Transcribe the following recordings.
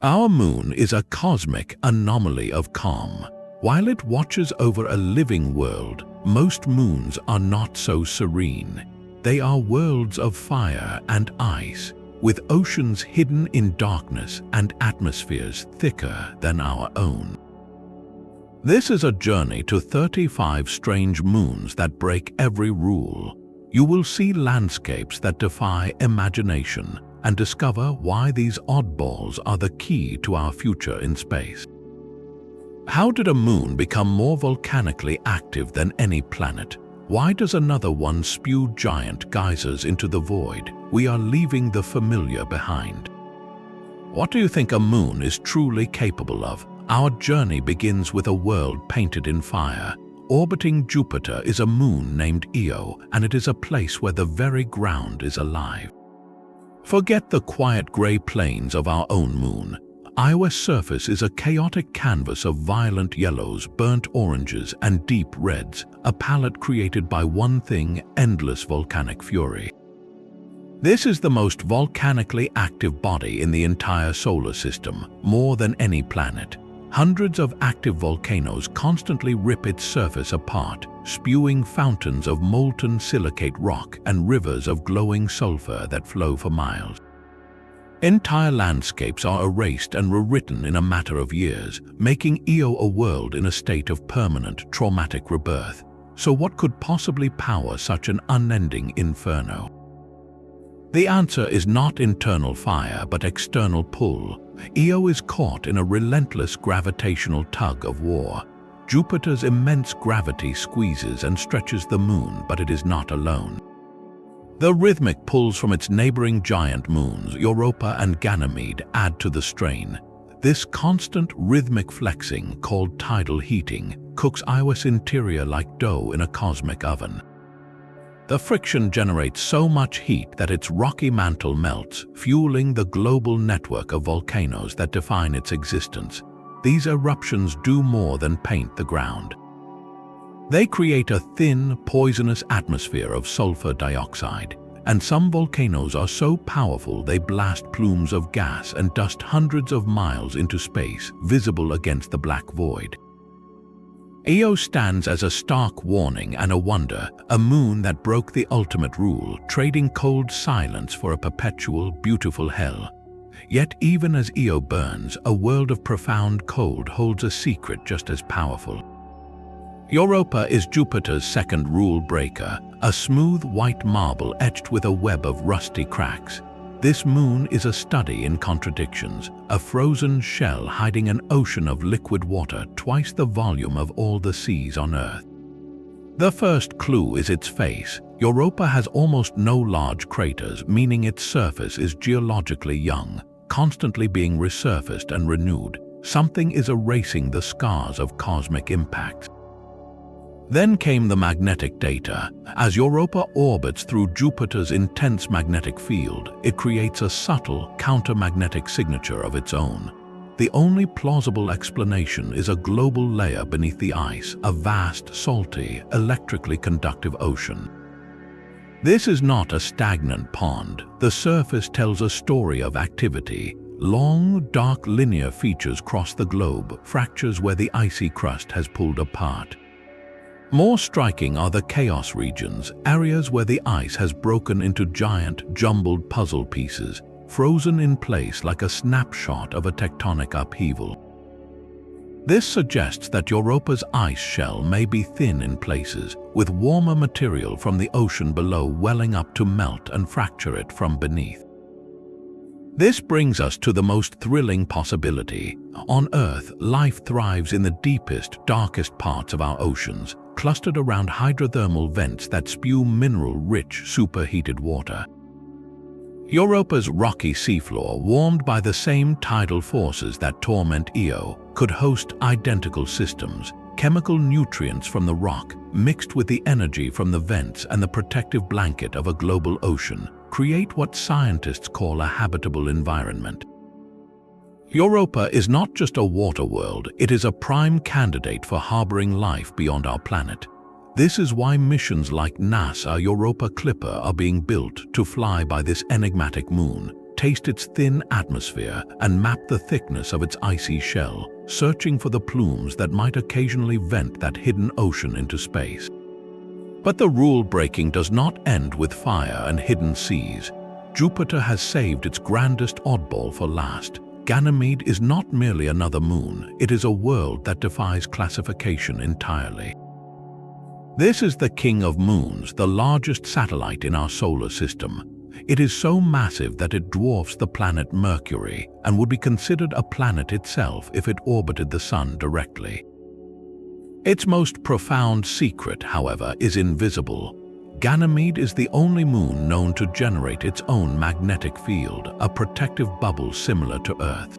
Our moon is a cosmic anomaly of calm. While it watches over a living world, most moons are not so serene. They are worlds of fire and ice, with oceans hidden in darkness and atmospheres thicker than our own. This is a journey to 35 strange moons that break every rule. You will see landscapes that defy imagination and discover why these oddballs are the key to our future in space. How did a moon become more volcanically active than any planet? Why does another one spew giant geysers into the void? We are leaving the familiar behind. What do you think a moon is truly capable of? Our journey begins with a world painted in fire. Orbiting Jupiter is a moon named Io, and it is a place where the very ground is alive. Forget the quiet gray plains of our own moon. Io's surface is a chaotic canvas of violent yellows, burnt oranges, and deep reds, a palette created by one thing: endless volcanic fury. This is the most volcanically active body in the entire solar system, more than any planet. Hundreds of active volcanoes constantly rip its surface apart, spewing fountains of molten silicate rock and rivers of glowing sulfur that flow for miles. Entire landscapes are erased and rewritten in a matter of years, making Io a world in a state of permanent traumatic rebirth. So what could possibly power such an unending inferno? The answer is not internal fire, but external pull. Io is caught in a relentless gravitational tug of war. Jupiter's immense gravity squeezes and stretches the moon, but it is not alone. The rhythmic pulls from its neighboring giant moons, Europa and Ganymede, add to the strain. This constant rhythmic flexing, called tidal heating, cooks Io's interior like dough in a cosmic oven. The friction generates so much heat that its rocky mantle melts, fueling the global network of volcanoes that define its existence. These eruptions do more than paint the ground. They create a thin, poisonous atmosphere of sulfur dioxide, and some volcanoes are so powerful they blast plumes of gas and dust hundreds of miles into space, visible against the black void. Io stands as a stark warning and a wonder, a moon that broke the ultimate rule, trading cold silence for a perpetual, beautiful hell. Yet even as Io burns, a world of profound cold holds a secret just as powerful. Europa is Jupiter's second rule breaker, a smooth white marble etched with a web of rusty cracks. This moon is a study in contradictions, a frozen shell hiding an ocean of liquid water twice the volume of all the seas on Earth. The first clue is its face. Europa has almost no large craters, meaning its surface is geologically young, constantly being resurfaced and renewed. Something is erasing the scars of cosmic impacts. Then came the magnetic data. As Europa orbits through Jupiter's intense magnetic field, it creates a subtle countermagnetic signature of its own. The only plausible explanation is a global layer beneath the ice, a vast, salty, electrically conductive ocean. This is not a stagnant pond. The surface tells a story of activity. Long, dark linear features cross the globe, fractures where the icy crust has pulled apart. More striking are the chaos regions, areas where the ice has broken into giant, jumbled puzzle pieces, frozen in place like a snapshot of a tectonic upheaval. This suggests that Europa's ice shell may be thin in places, with warmer material from the ocean below welling up to melt and fracture it from beneath. This brings us to the most thrilling possibility. On Earth, life thrives in the deepest, darkest parts of our oceans, clustered around hydrothermal vents that spew mineral-rich, superheated water. Europa's rocky seafloor, warmed by the same tidal forces that torment Io, could host identical systems. Chemical nutrients from the rock, mixed with the energy from the vents and the protective blanket of a global ocean, create what scientists call a habitable environment. Europa is not just a water world, it is a prime candidate for harboring life beyond our planet. This is why missions like NASA Europa Clipper are being built to fly by this enigmatic moon, taste its thin atmosphere and map the thickness of its icy shell, searching for the plumes that might occasionally vent that hidden ocean into space. But the rule-breaking does not end with fire and hidden seas. Jupiter has saved its grandest oddball for last. Ganymede is not merely another moon, it is a world that defies classification entirely. This is the king of moons, the largest satellite in our solar system. It is so massive that it dwarfs the planet Mercury and would be considered a planet itself if it orbited the Sun directly. Its most profound secret, however, is invisible. Ganymede is the only moon known to generate its own magnetic field, a protective bubble similar to Earth.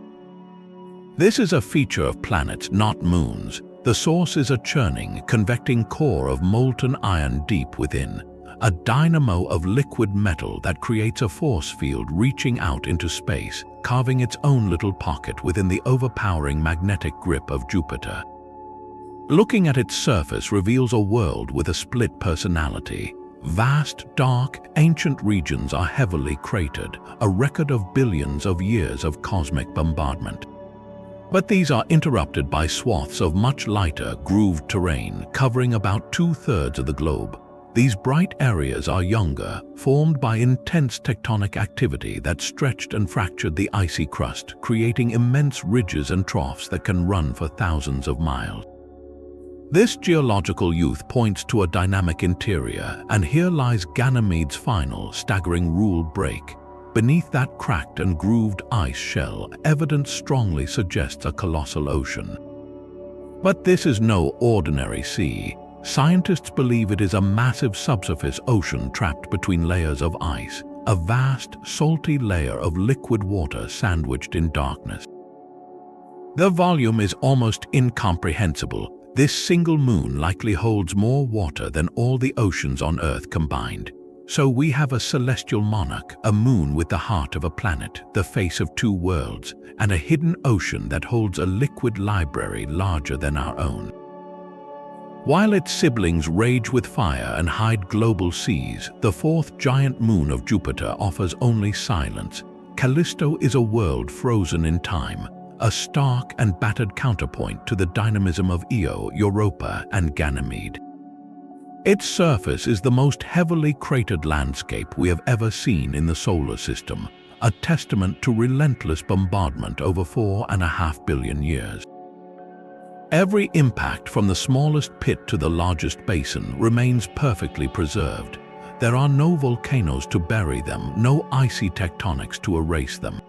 This is a feature of planets, not moons. The source is a churning, convecting core of molten iron deep within, a dynamo of liquid metal that creates a force field reaching out into space, carving its own little pocket within the overpowering magnetic grip of Jupiter. Looking at its surface reveals a world with a split personality. Vast, dark, ancient regions are heavily cratered, a record of billions of years of cosmic bombardment. But these are interrupted by swaths of much lighter, grooved terrain covering about 2/3 of the globe. These bright areas are younger, formed by intense tectonic activity that stretched and fractured the icy crust, creating immense ridges and troughs that can run for thousands of miles. This geological youth points to a dynamic interior, and here lies Ganymede's final, staggering rule break. Beneath that cracked and grooved ice shell, evidence strongly suggests a colossal ocean. But this is no ordinary sea. Scientists believe it is a massive subsurface ocean trapped between layers of ice, a vast, salty layer of liquid water sandwiched in darkness. The volume is almost incomprehensible. This single moon likely holds more water than all the oceans on Earth combined. So we have a celestial monarch, a moon with the heart of a planet, the face of two worlds, and a hidden ocean that holds a liquid library larger than our own. While its siblings rage with fire and hide global seas, the fourth giant moon of Jupiter offers only silence. Callisto is a world frozen in time, a stark and battered counterpoint to the dynamism of Io, Europa, and Ganymede. Its surface is the most heavily cratered landscape we have ever seen in the solar system, a testament to relentless bombardment over 4.5 billion years. Every impact from the smallest pit to the largest basin remains perfectly preserved. There are no volcanoes to bury them, no icy tectonics to erase them.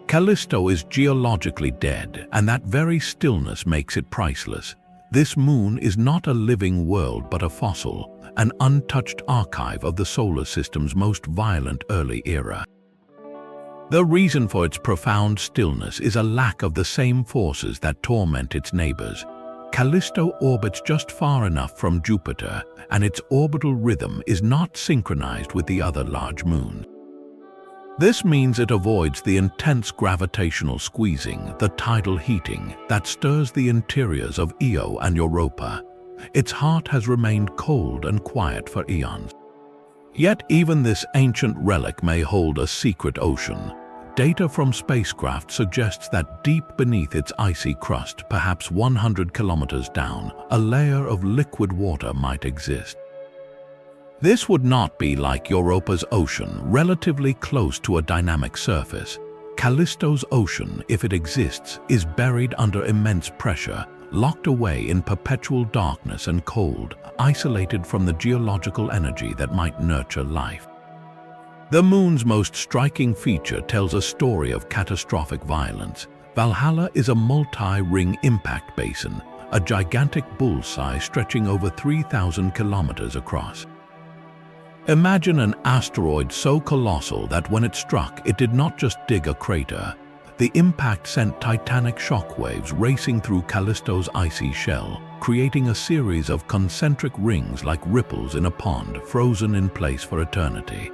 Callisto is geologically dead, and that very stillness makes it priceless. This moon is not a living world but a fossil, an untouched archive of the solar system's most violent early era. The reason for its profound stillness is a lack of the same forces that torment its neighbors. Callisto orbits just far enough from Jupiter, and its orbital rhythm is not synchronized with the other large moons. This means it avoids the intense gravitational squeezing, the tidal heating, that stirs the interiors of Io and Europa. Its heart has remained cold and quiet for eons. Yet even this ancient relic may hold a secret ocean. Data from spacecraft suggests that deep beneath its icy crust, perhaps 100 kilometers down, a layer of liquid water might exist. This would not be like Europa's ocean, relatively close to a dynamic surface. Callisto's ocean, if it exists, is buried under immense pressure, locked away in perpetual darkness and cold, isolated from the geological energy that might nurture life. The moon's most striking feature tells a story of catastrophic violence. Valhalla is a multi-ring impact basin, a gigantic bullseye stretching over 3,000 kilometers across. Imagine an asteroid so colossal that when it struck, it did not just dig a crater. The impact sent titanic shockwaves racing through Callisto's icy shell, creating a series of concentric rings like ripples in a pond frozen in place for eternity.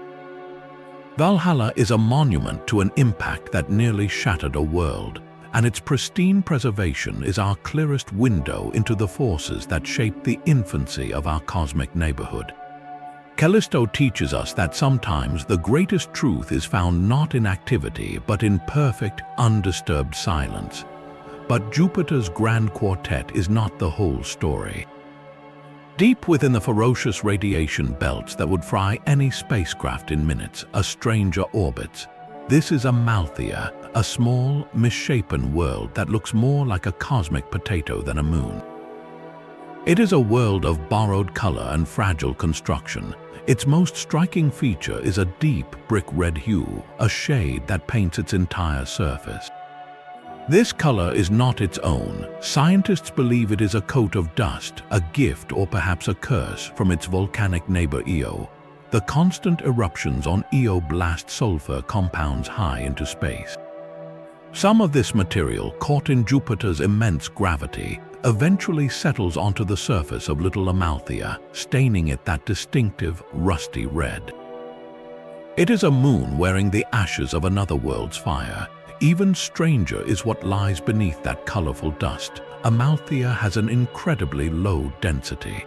Valhalla is a monument to an impact that nearly shattered a world, and its pristine preservation is our clearest window into the forces that shaped the infancy of our cosmic neighborhood. Callisto teaches us that sometimes the greatest truth is found not in activity but in perfect, undisturbed silence. But Jupiter's grand quartet is not the whole story. Deep within the ferocious radiation belts that would fry any spacecraft in minutes, a stranger orbits. This is Amalthea, a small, misshapen world that looks more like a cosmic potato than a moon. It is a world of borrowed color and fragile construction. Its most striking feature is a deep brick red hue, a shade that paints its entire surface. This color is not its own. Scientists believe it is a coat of dust, a gift or perhaps a curse from its volcanic neighbor Io. The constant eruptions on Io blast sulfur compounds high into space. Some of this material, caught in Jupiter's immense gravity, eventually settles onto the surface of little Amalthea, staining it that distinctive, rusty red. It is a moon wearing the ashes of another world's fire. Even stranger is what lies beneath that colorful dust. Amalthea has an incredibly low density.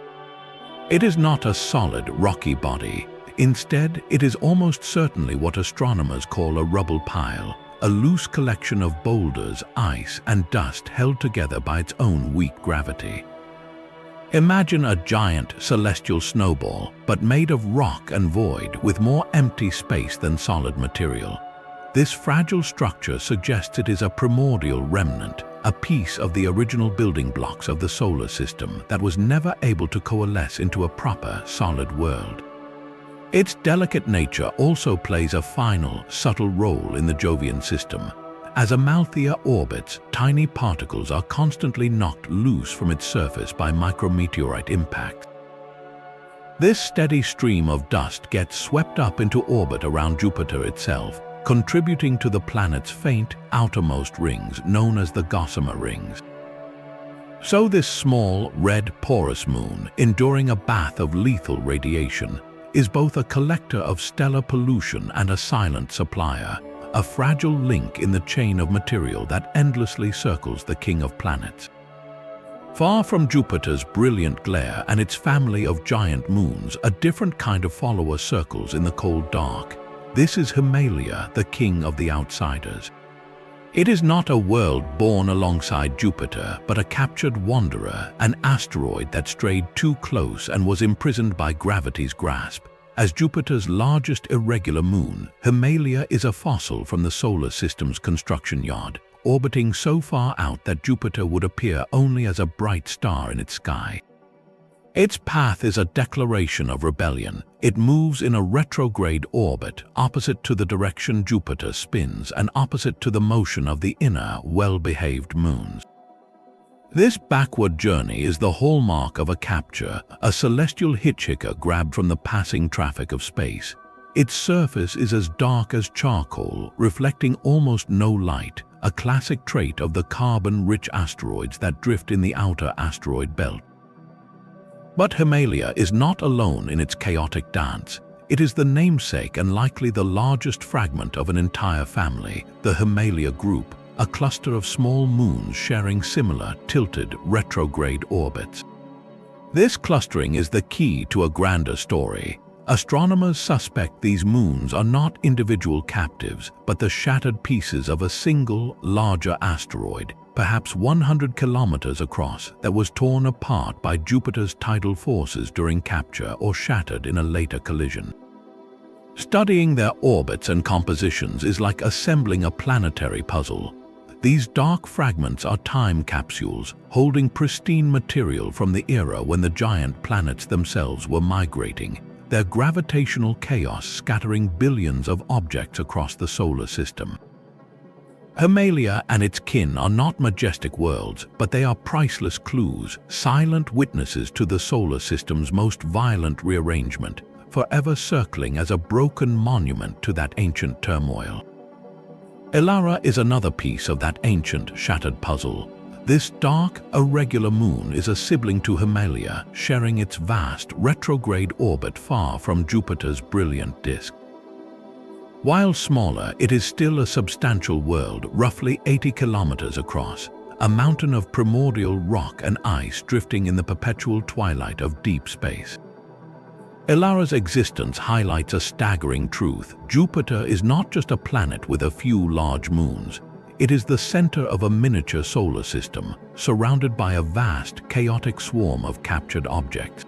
It is not a solid, rocky body. Instead, it is almost certainly what astronomers call a rubble pile, a loose collection of boulders, ice, and dust held together by its own weak gravity. Imagine a giant celestial snowball, but made of rock and void, with more empty space than solid material. This fragile structure suggests it is a primordial remnant, a piece of the original building blocks of the solar system that was never able to coalesce into a proper, solid world. Its delicate nature also plays a final, subtle role in the Jovian system. As Amalthea orbits, tiny particles are constantly knocked loose from its surface by micrometeorite impacts. This steady stream of dust gets swept up into orbit around Jupiter itself, contributing to the planet's faint, outermost rings known as the gossamer rings. So this small, red, porous moon, enduring a bath of lethal radiation, is both a collector of stellar pollution and a silent supplier, a fragile link in the chain of material that endlessly circles the king of planets. Far from Jupiter's brilliant glare and its family of giant moons, a different kind of follower circles in the cold dark. This is Himalaya, the king of the outsiders. It is not a world born alongside Jupiter, but a captured wanderer, an asteroid that strayed too close and was imprisoned by gravity's grasp. As Jupiter's largest irregular moon, Himalaya is a fossil from the solar system's construction yard, orbiting so far out that Jupiter would appear only as a bright star in its sky. Its path is a declaration of rebellion. It moves in a retrograde orbit, opposite to the direction Jupiter spins and opposite to the motion of the inner, well-behaved moons. This backward journey is the hallmark of a capture, a celestial hitchhiker grabbed from the passing traffic of space. Its surface is as dark as charcoal, reflecting almost no light, a classic trait of the carbon-rich asteroids that drift in the outer asteroid belt. But Himalaya is not alone in its chaotic dance. It is the namesake and likely the largest fragment of an entire family, the Himalaya group, a cluster of small moons sharing similar, tilted, retrograde orbits. This clustering is the key to a grander story. Astronomers suspect these moons are not individual captives, but the shattered pieces of a single, larger asteroid, perhaps 100 kilometers across, that was torn apart by Jupiter's tidal forces during capture or shattered in a later collision. Studying their orbits and compositions is like assembling a planetary puzzle. These dark fragments are time capsules, holding pristine material from the era when the giant planets themselves were migrating, their gravitational chaos scattering billions of objects across the solar system. Himalaya and its kin are not majestic worlds, but they are priceless clues, silent witnesses to the solar system's most violent rearrangement, forever circling as a broken monument to that ancient turmoil. Elara is another piece of that ancient, shattered puzzle. This dark, irregular moon is a sibling to Himalaya, sharing its vast, retrograde orbit far from Jupiter's brilliant disk. While smaller, it is still a substantial world, roughly 80 kilometers across, a mountain of primordial rock and ice drifting in the perpetual twilight of deep space. Elara's existence highlights a staggering truth. Jupiter is not just a planet with a few large moons. It is the center of a miniature solar system, surrounded by a vast, chaotic swarm of captured objects.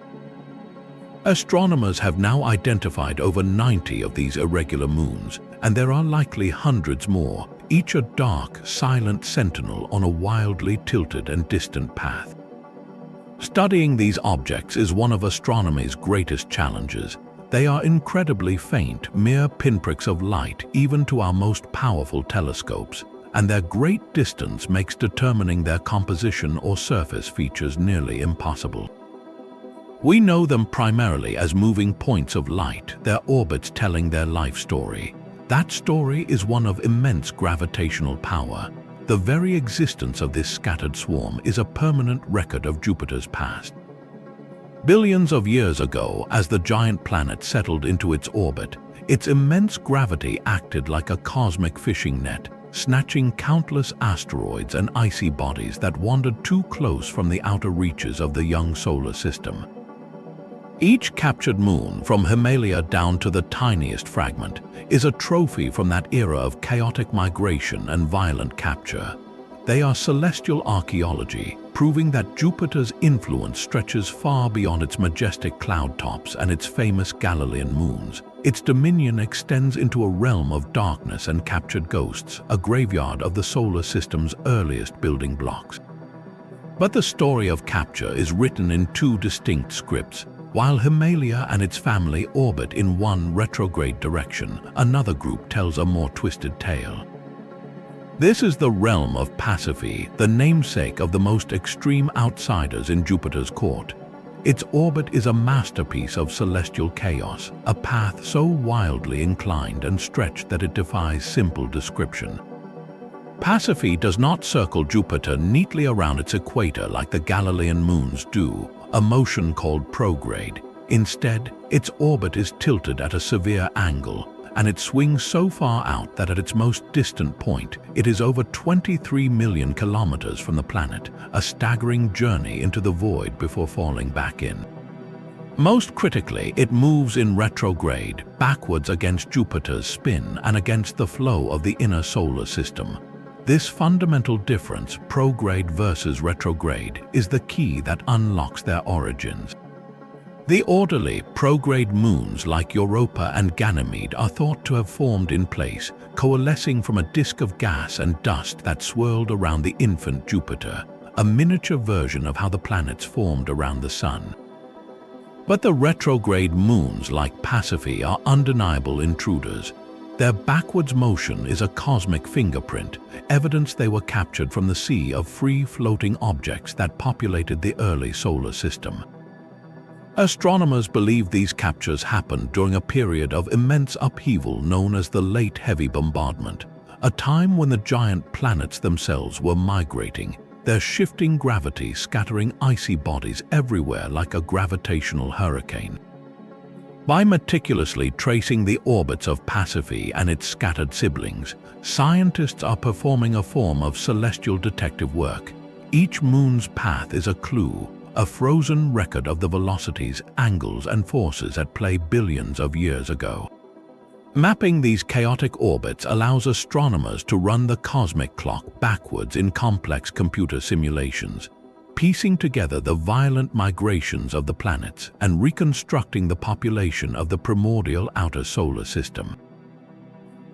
Astronomers have now identified over 90 of these irregular moons, and there are likely hundreds more, each a dark, silent sentinel on a wildly tilted and distant path. Studying these objects is one of astronomy's greatest challenges. They are incredibly faint, mere pinpricks of light even to our most powerful telescopes, and their great distance makes determining their composition or surface features nearly impossible. We know them primarily as moving points of light, their orbits telling their life story. That story is one of immense gravitational power. The very existence of this scattered swarm is a permanent record of Jupiter's past. Billions of years ago, as the giant planet settled into its orbit, its immense gravity acted like a cosmic fishing net, snatching countless asteroids and icy bodies that wandered too close from the outer reaches of the young solar system. Each captured moon, from Himalaya down to the tiniest fragment, is a trophy from that era of chaotic migration and violent capture. They are celestial archaeology, proving that Jupiter's influence stretches far beyond its majestic cloud tops and its famous Galilean moons. Its dominion extends into a realm of darkness and captured ghosts, a graveyard of the solar system's earliest building blocks. But the story of capture is written in two distinct scripts. While Himalaya and its family orbit in one retrograde direction, another group tells a more twisted tale. This is the realm of Pasiphae, the namesake of the most extreme outsiders in Jupiter's court. Its orbit is a masterpiece of celestial chaos, a path so wildly inclined and stretched that it defies simple description. Pasiphae does not circle Jupiter neatly around its equator like the Galilean moons do, a motion called prograde. Instead, its orbit is tilted at a severe angle, and it swings so far out that at its most distant point, it is over 23 million kilometers from the planet, a staggering journey into the void before falling back in. Most critically, it moves in retrograde, backwards against Jupiter's spin and against the flow of the inner solar system. This fundamental difference, prograde versus retrograde, is the key that unlocks their origins. The orderly, prograde moons like Europa and Ganymede are thought to have formed in place, coalescing from a disk of gas and dust that swirled around the infant Jupiter, a miniature version of how the planets formed around the Sun. But the retrograde moons like Pasiphae are undeniable intruders. Their backwards motion is a cosmic fingerprint, evidence they were captured from the sea of free-floating objects that populated the early solar system. Astronomers believe these captures happened during a period of immense upheaval known as the Late Heavy Bombardment, a time when the giant planets themselves were migrating, their shifting gravity scattering icy bodies everywhere like a gravitational hurricane. By meticulously tracing the orbits of Pasiphae and its scattered siblings, scientists are performing a form of celestial detective work. Each moon's path is a clue, a frozen record of the velocities, angles, and forces at play billions of years ago. Mapping these chaotic orbits allows astronomers to run the cosmic clock backwards in complex computer simulations, piecing together the violent migrations of the planets and reconstructing the population of the primordial outer solar system.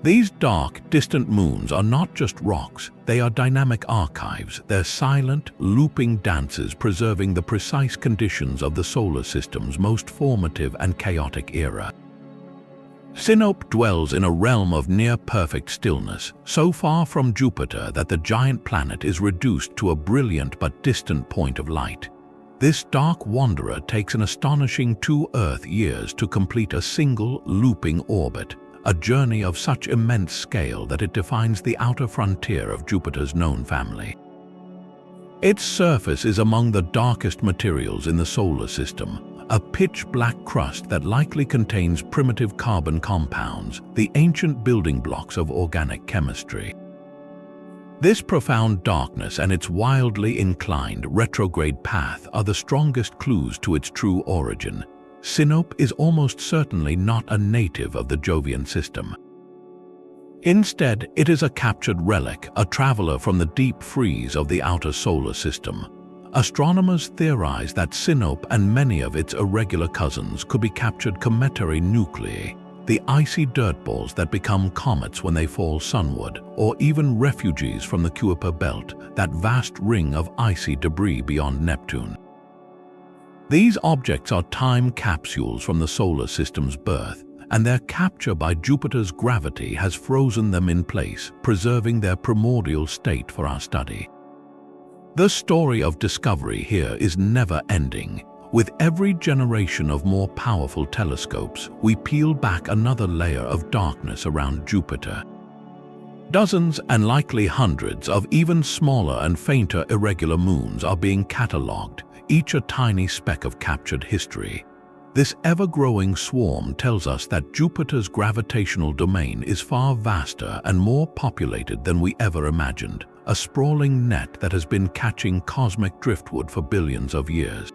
These dark, distant moons are not just rocks, they are dynamic archives, their silent, looping dances preserving the precise conditions of the solar system's most formative and chaotic era. Sinope dwells in a realm of near-perfect stillness, so far from Jupiter that the giant planet is reduced to a brilliant but distant point of light. This dark wanderer takes an astonishing 2 Earth years to complete a single, looping orbit, a journey of such immense scale that it defines the outer frontier of Jupiter's known family. Its surface is among the darkest materials in the solar system, a pitch-black crust that likely contains primitive carbon compounds, the ancient building blocks of organic chemistry. This profound darkness and its wildly inclined retrograde path are the strongest clues to its true origin. Sinope is almost certainly not a native of the Jovian system. Instead, it is a captured relic, a traveler from the deep freeze of the outer solar system. Astronomers theorize that Sinope and many of its irregular cousins could be captured cometary nuclei, the icy dirt balls that become comets when they fall sunward, or even refugees from the Kuiper belt, that vast ring of icy debris beyond Neptune. These objects are time capsules from the solar system's birth, and their capture by Jupiter's gravity has frozen them in place, preserving their primordial state for our study. The story of discovery here is never ending. With every generation of more powerful telescopes, we peel back another layer of darkness around Jupiter. Dozens and likely hundreds of even smaller and fainter irregular moons are being catalogued, each a tiny speck of captured history. This ever-growing swarm tells us that Jupiter's gravitational domain is far vaster and more populated than we ever imagined, a sprawling net that has been catching cosmic driftwood for billions of years.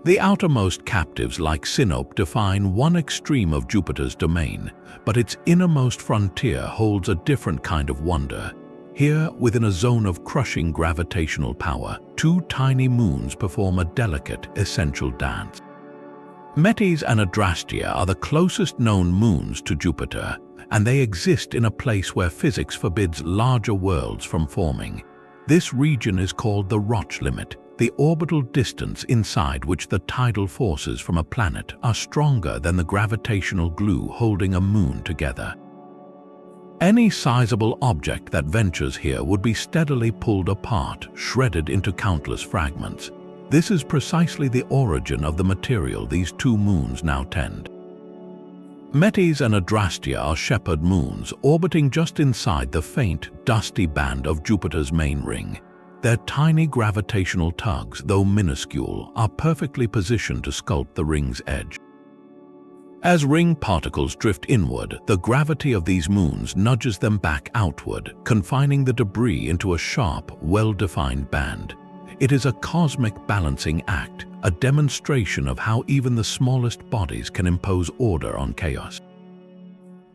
The outermost captives like Sinope define one extreme of Jupiter's domain, but its innermost frontier holds a different kind of wonder. Here, within a zone of crushing gravitational power, two tiny moons perform a delicate, essential dance. Metis and Adrastea are the closest known moons to Jupiter, and they exist in a place where physics forbids larger worlds from forming. This region is called the Roche limit, the orbital distance inside which the tidal forces from a planet are stronger than the gravitational glue holding a moon together. Any sizable object that ventures here would be steadily pulled apart, shredded into countless fragments. This is precisely the origin of the material these two moons now tend. Metis and Adrastea are shepherd moons orbiting just inside the faint, dusty band of Jupiter's main ring. Their tiny gravitational tugs, though minuscule, are perfectly positioned to sculpt the ring's edge. As ring particles drift inward, the gravity of these moons nudges them back outward, confining the debris into a sharp, well-defined band. It is a cosmic balancing act, a demonstration of how even the smallest bodies can impose order on chaos.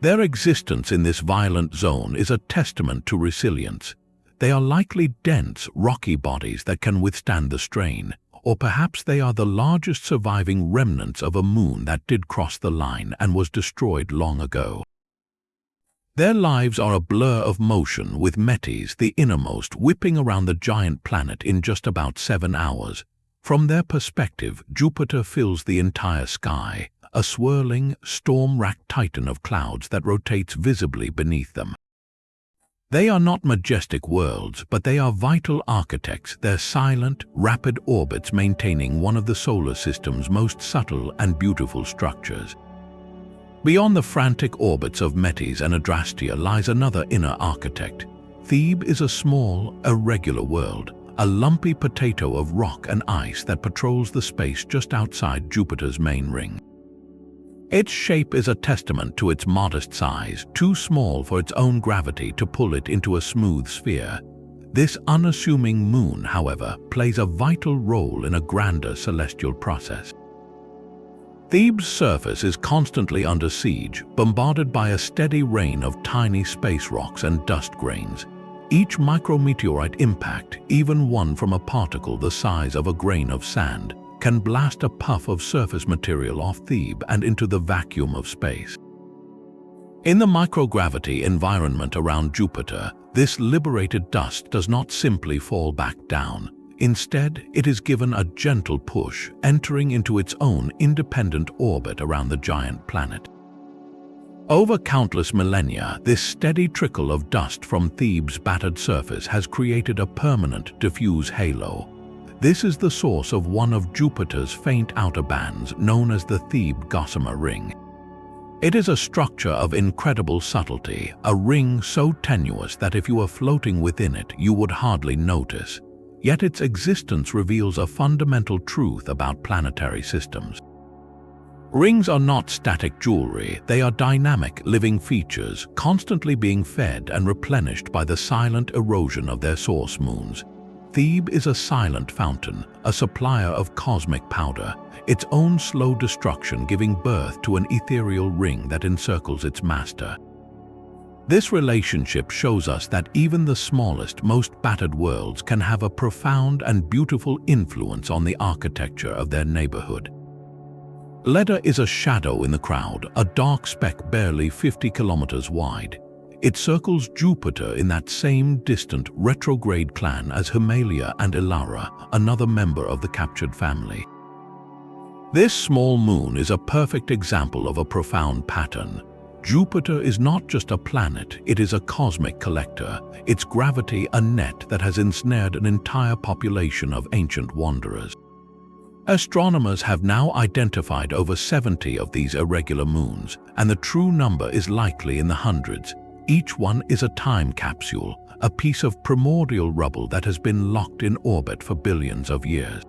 Their existence in this violent zone is a testament to resilience. They are likely dense, rocky bodies that can withstand the strain, or perhaps they are the largest surviving remnants of a moon that did cross the line and was destroyed long ago. Their lives are a blur of motion, with Metis, the innermost, whipping around the giant planet in just about 7 hours. From their perspective, Jupiter fills the entire sky, a swirling, storm-racked titan of clouds that rotates visibly beneath them. They are not majestic worlds, but they are vital architects, their silent, rapid orbits maintaining one of the solar system's most subtle and beautiful structures. Beyond the frantic orbits of Metis and Adrastea lies another inner architect. Thebe is a small, irregular world, a lumpy potato of rock and ice that patrols the space just outside Jupiter's main ring. Its shape is a testament to its modest size, too small for its own gravity to pull it into a smooth sphere. This unassuming moon, however, plays a vital role in a grander celestial process. Thebe's surface is constantly under siege, bombarded by a steady rain of tiny space rocks and dust grains. Each micrometeorite impact, even one from a particle the size of a grain of sand, can blast a puff of surface material off Thebe and into the vacuum of space. In the microgravity environment around Jupiter, this liberated dust does not simply fall back down. Instead, it is given a gentle push, entering into its own independent orbit around the giant planet. Over countless millennia, this steady trickle of dust from Thebe's battered surface has created a permanent, diffuse halo. This is the source of one of Jupiter's faint outer bands, known as the Thebe Gossamer Ring. It is a structure of incredible subtlety, a ring so tenuous that if you were floating within it, you would hardly notice. Yet its existence reveals a fundamental truth about planetary systems. Rings are not static jewelry, they are dynamic, living features, constantly being fed and replenished by the silent erosion of their source moons. Thebe is a silent fountain, a supplier of cosmic powder. its own slow destruction giving birth to an ethereal ring that encircles its master. This relationship shows us that even the smallest, most battered worlds can have a profound and beautiful influence on the architecture of their neighborhood. Leda is a shadow in the crowd, a dark speck barely 50 kilometers wide. It circles Jupiter in that same distant retrograde clan as Himalaya and Elara, another member of the captured family. This small moon is a perfect example of a profound pattern. Jupiter is not just a planet, it is a cosmic collector, its gravity a net that has ensnared an entire population of ancient wanderers. Astronomers have now identified over 70 of these irregular moons, and the true number is likely in the hundreds. Each one is a time capsule, a piece of primordial rubble that has been locked in orbit for billions of years.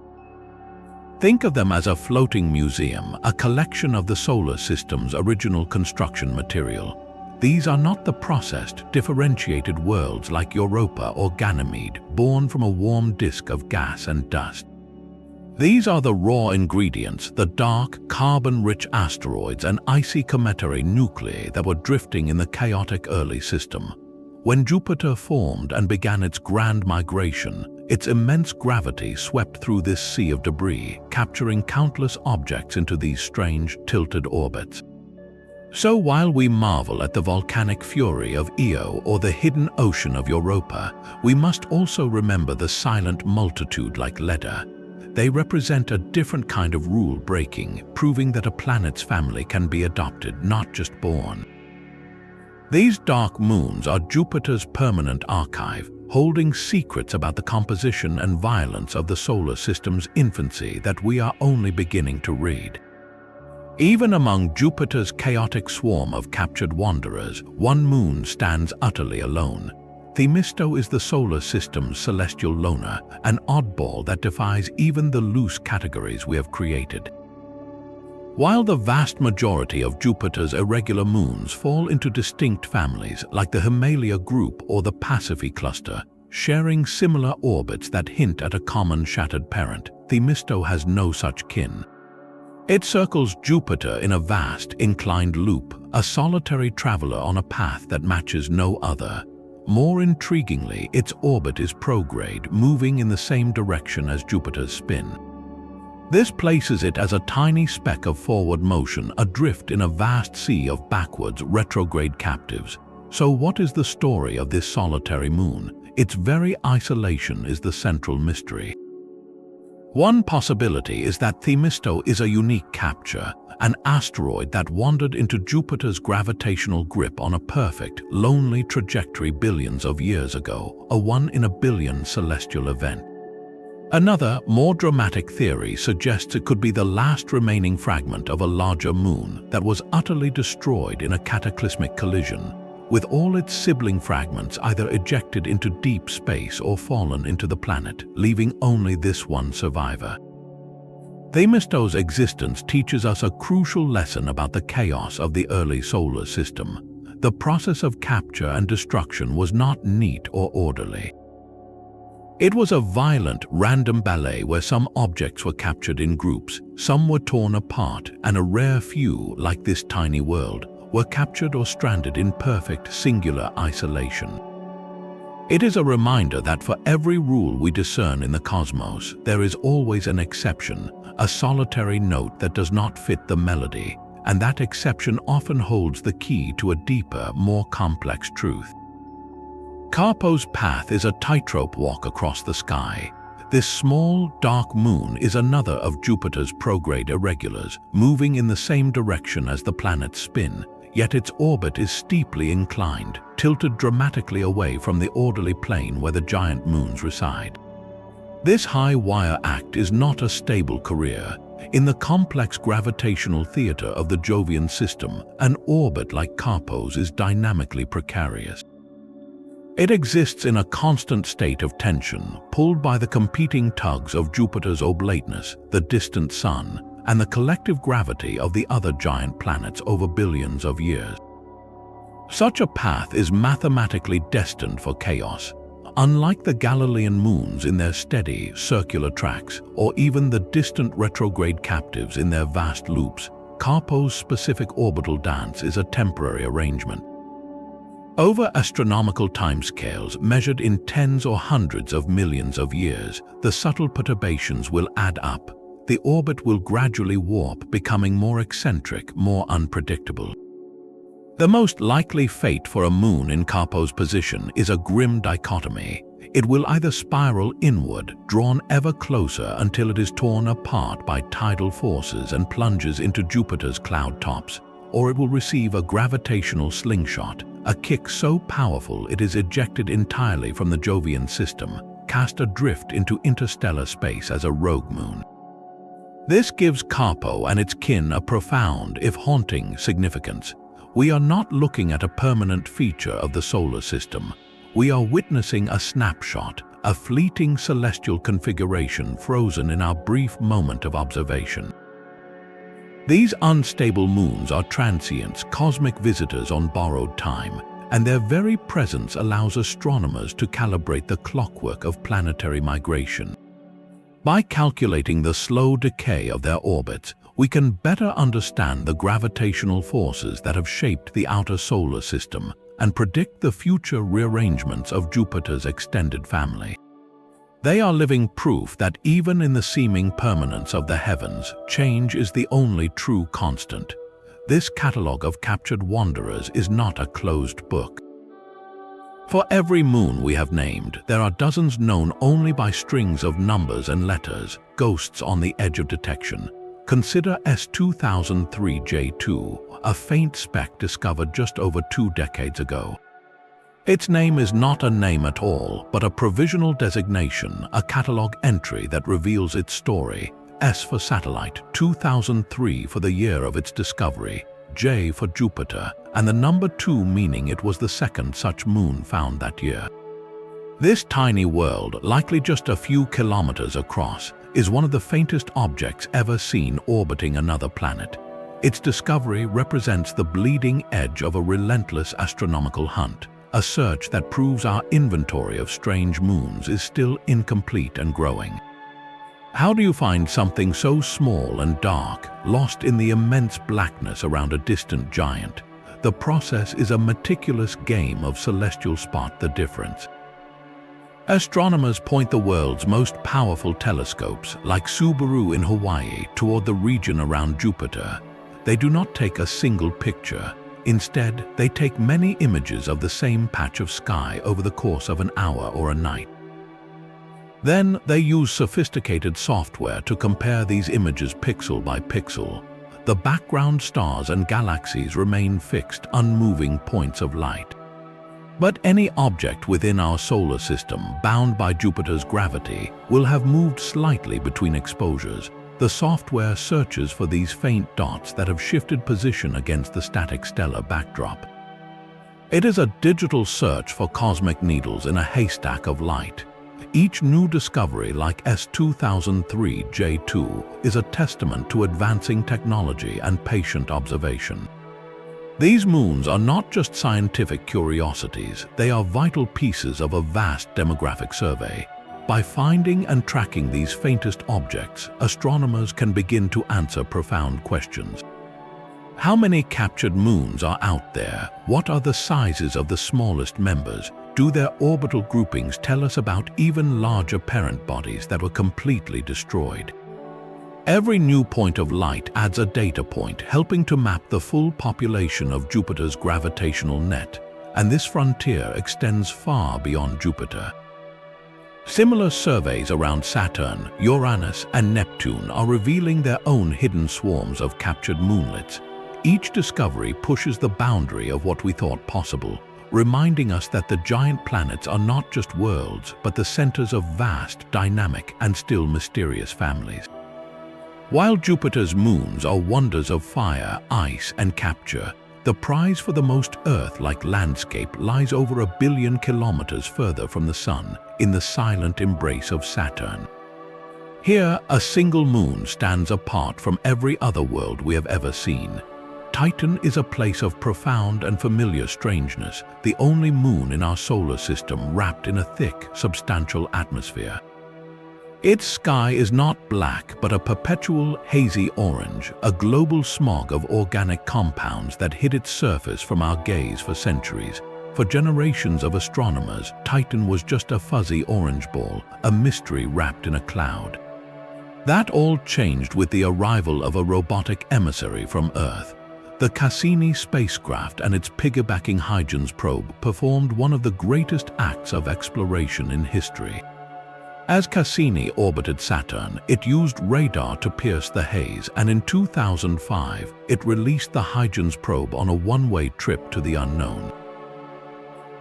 Think of them as a floating museum, a collection of the solar system's original construction material. These are not the processed, differentiated worlds like Europa or Ganymede, born from a warm disk of gas and dust. These are the raw ingredients, the dark, carbon-rich asteroids and icy cometary nuclei that were drifting in the chaotic early system. When Jupiter formed and began its grand migration, its immense gravity swept through this sea of debris, capturing countless objects into these strange, tilted orbits. So while we marvel at the volcanic fury of Io or the hidden ocean of Europa, we must also remember the silent multitude like Leda. They represent a different kind of rule-breaking, proving that a planet's family can be adopted, not just born. These dark moons are Jupiter's permanent archive, holding secrets about the composition and violence of the solar system's infancy that we are only beginning to read. Even among Jupiter's chaotic swarm of captured wanderers, one moon stands utterly alone. Themisto is the solar system's celestial loner, an oddball that defies even the loose categories we have created. While the vast majority of Jupiter's irregular moons fall into distinct families like the Himalaya group or the Pasiphae cluster, sharing similar orbits that hint at a common shattered parent, Themisto has no such kin. It circles Jupiter in a vast, inclined loop, a solitary traveler on a path that matches no other. More intriguingly, its orbit is prograde, moving in the same direction as Jupiter's spin. This places it as a tiny speck of forward motion, adrift in a vast sea of backwards, retrograde captives. So what is the story of this solitary moon? Its very isolation is the central mystery. One possibility is that Themisto is a unique capture, an asteroid that wandered into Jupiter's gravitational grip on a perfect, lonely trajectory billions of years ago, a one-in-a-billion celestial event. Another, more dramatic theory suggests it could be the last remaining fragment of a larger moon that was utterly destroyed in a cataclysmic collision, with all its sibling fragments either ejected into deep space or fallen into the planet, leaving only this one survivor. Themisto's existence teaches us a crucial lesson about the chaos of the early solar system. The process of capture and destruction was not neat or orderly. It was a violent, random ballet where some objects were captured in groups, some were torn apart, and a rare few, like this tiny world, were captured or stranded in perfect, singular isolation. It is a reminder that for every rule we discern in the cosmos, there is always an exception, a solitary note that does not fit the melody, and that exception often holds the key to a deeper, more complex truth. Carpo's path is a tightrope walk across the sky. This small, dark moon is another of Jupiter's prograde irregulars, moving in the same direction as the planet's spin, yet its orbit is steeply inclined, tilted dramatically away from the orderly plane where the giant moons reside. This high-wire act is not a stable career. In the complex gravitational theater of the Jovian system, an orbit like Carpo's is dynamically precarious. It exists in a constant state of tension, pulled by the competing tugs of Jupiter's oblateness, the distant sun, and the collective gravity of the other giant planets over billions of years. Such a path is mathematically destined for chaos. Unlike the Galilean moons in their steady, circular tracks, or even the distant retrograde captives in their vast loops, Carpo's specific orbital dance is a temporary arrangement. Over astronomical timescales measured in tens or hundreds of millions of years, the subtle perturbations will add up. The orbit will gradually warp, becoming more eccentric, more unpredictable. The most likely fate for a moon in Carpo's position is a grim dichotomy. It will either spiral inward, drawn ever closer until it is torn apart by tidal forces and plunges into Jupiter's cloud tops, or it will receive a gravitational slingshot, a kick so powerful it is ejected entirely from the Jovian system, cast adrift into interstellar space as a rogue moon. This gives Carpo and its kin a profound, if haunting, significance. We are not looking at a permanent feature of the solar system. We are witnessing a snapshot, a fleeting celestial configuration frozen in our brief moment of observation. These unstable moons are transients, cosmic visitors on borrowed time, and their very presence allows astronomers to calibrate the clockwork of planetary migration. By calculating the slow decay of their orbits, we can better understand the gravitational forces that have shaped the outer solar system and predict the future rearrangements of Jupiter's extended family. They are living proof that even in the seeming permanence of the heavens, change is the only true constant. This catalogue of captured wanderers is not a closed book. For every moon we have named, there are dozens known only by strings of numbers and letters, ghosts on the edge of detection. Consider S2003J2, a faint speck discovered just over 2 decades ago. Its name is not a name at all, but a provisional designation, a catalogue entry that reveals its story. S for satellite, 2003 for the year of its discovery, J for Jupiter, and the number 2 meaning it was the second such moon found that year. This tiny world, likely just a few kilometers across, is one of the faintest objects ever seen orbiting another planet. Its discovery represents the bleeding edge of a relentless astronomical hunt, a search that proves our inventory of strange moons is still incomplete and growing. How do you find something so small and dark, lost in the immense blackness around a distant giant? The process is a meticulous game of celestial spot the difference. Astronomers point the world's most powerful telescopes, like Subaru in Hawaii, toward the region around Jupiter. They do not take a single picture. Instead, they take many images of the same patch of sky over the course of an hour or a night. Then they use sophisticated software to compare these images pixel by pixel. The background stars and galaxies remain fixed, unmoving points of light. But any object within our solar system, bound by Jupiter's gravity, will have moved slightly between exposures. The software searches for these faint dots that have shifted position against the static stellar backdrop. It is a digital search for cosmic needles in a haystack of light. Each new discovery, like S2003J2, is a testament to advancing technology and patient observation. These moons are not just scientific curiosities, they are vital pieces of a vast demographic survey. By finding and tracking these faintest objects, astronomers can begin to answer profound questions. How many captured moons are out there? What are the sizes of the smallest members? Do their orbital groupings tell us about even larger parent bodies that were completely destroyed? Every new point of light adds a data point, helping to map the full population of Jupiter's gravitational net, and this frontier extends far beyond Jupiter. Similar surveys around Saturn, Uranus, and Neptune are revealing their own hidden swarms of captured moonlets. Each discovery pushes the boundary of what we thought possible, reminding us that the giant planets are not just worlds, but the centers of vast, dynamic, and still mysterious families. While Jupiter's moons are wonders of fire, ice, and capture, the prize for the most Earth-like landscape lies over 1 billion kilometers further from the Sun, in the silent embrace of Saturn. Here, a single moon stands apart from every other world we have ever seen. Titan is a place of profound and familiar strangeness, the only moon in our solar system wrapped in a thick, substantial atmosphere. Its sky is not black but a perpetual, hazy orange, a global smog of organic compounds that hid its surface from our gaze for centuries. For generations of astronomers, Titan was just a fuzzy orange ball, a mystery wrapped in a cloud. That all changed with the arrival of a robotic emissary from Earth. The Cassini spacecraft and its piggybacking Huygens probe performed one of the greatest acts of exploration in history. As Cassini orbited Saturn, it used radar to pierce the haze, and in 2005, it released the Huygens probe on a one-way trip to the unknown.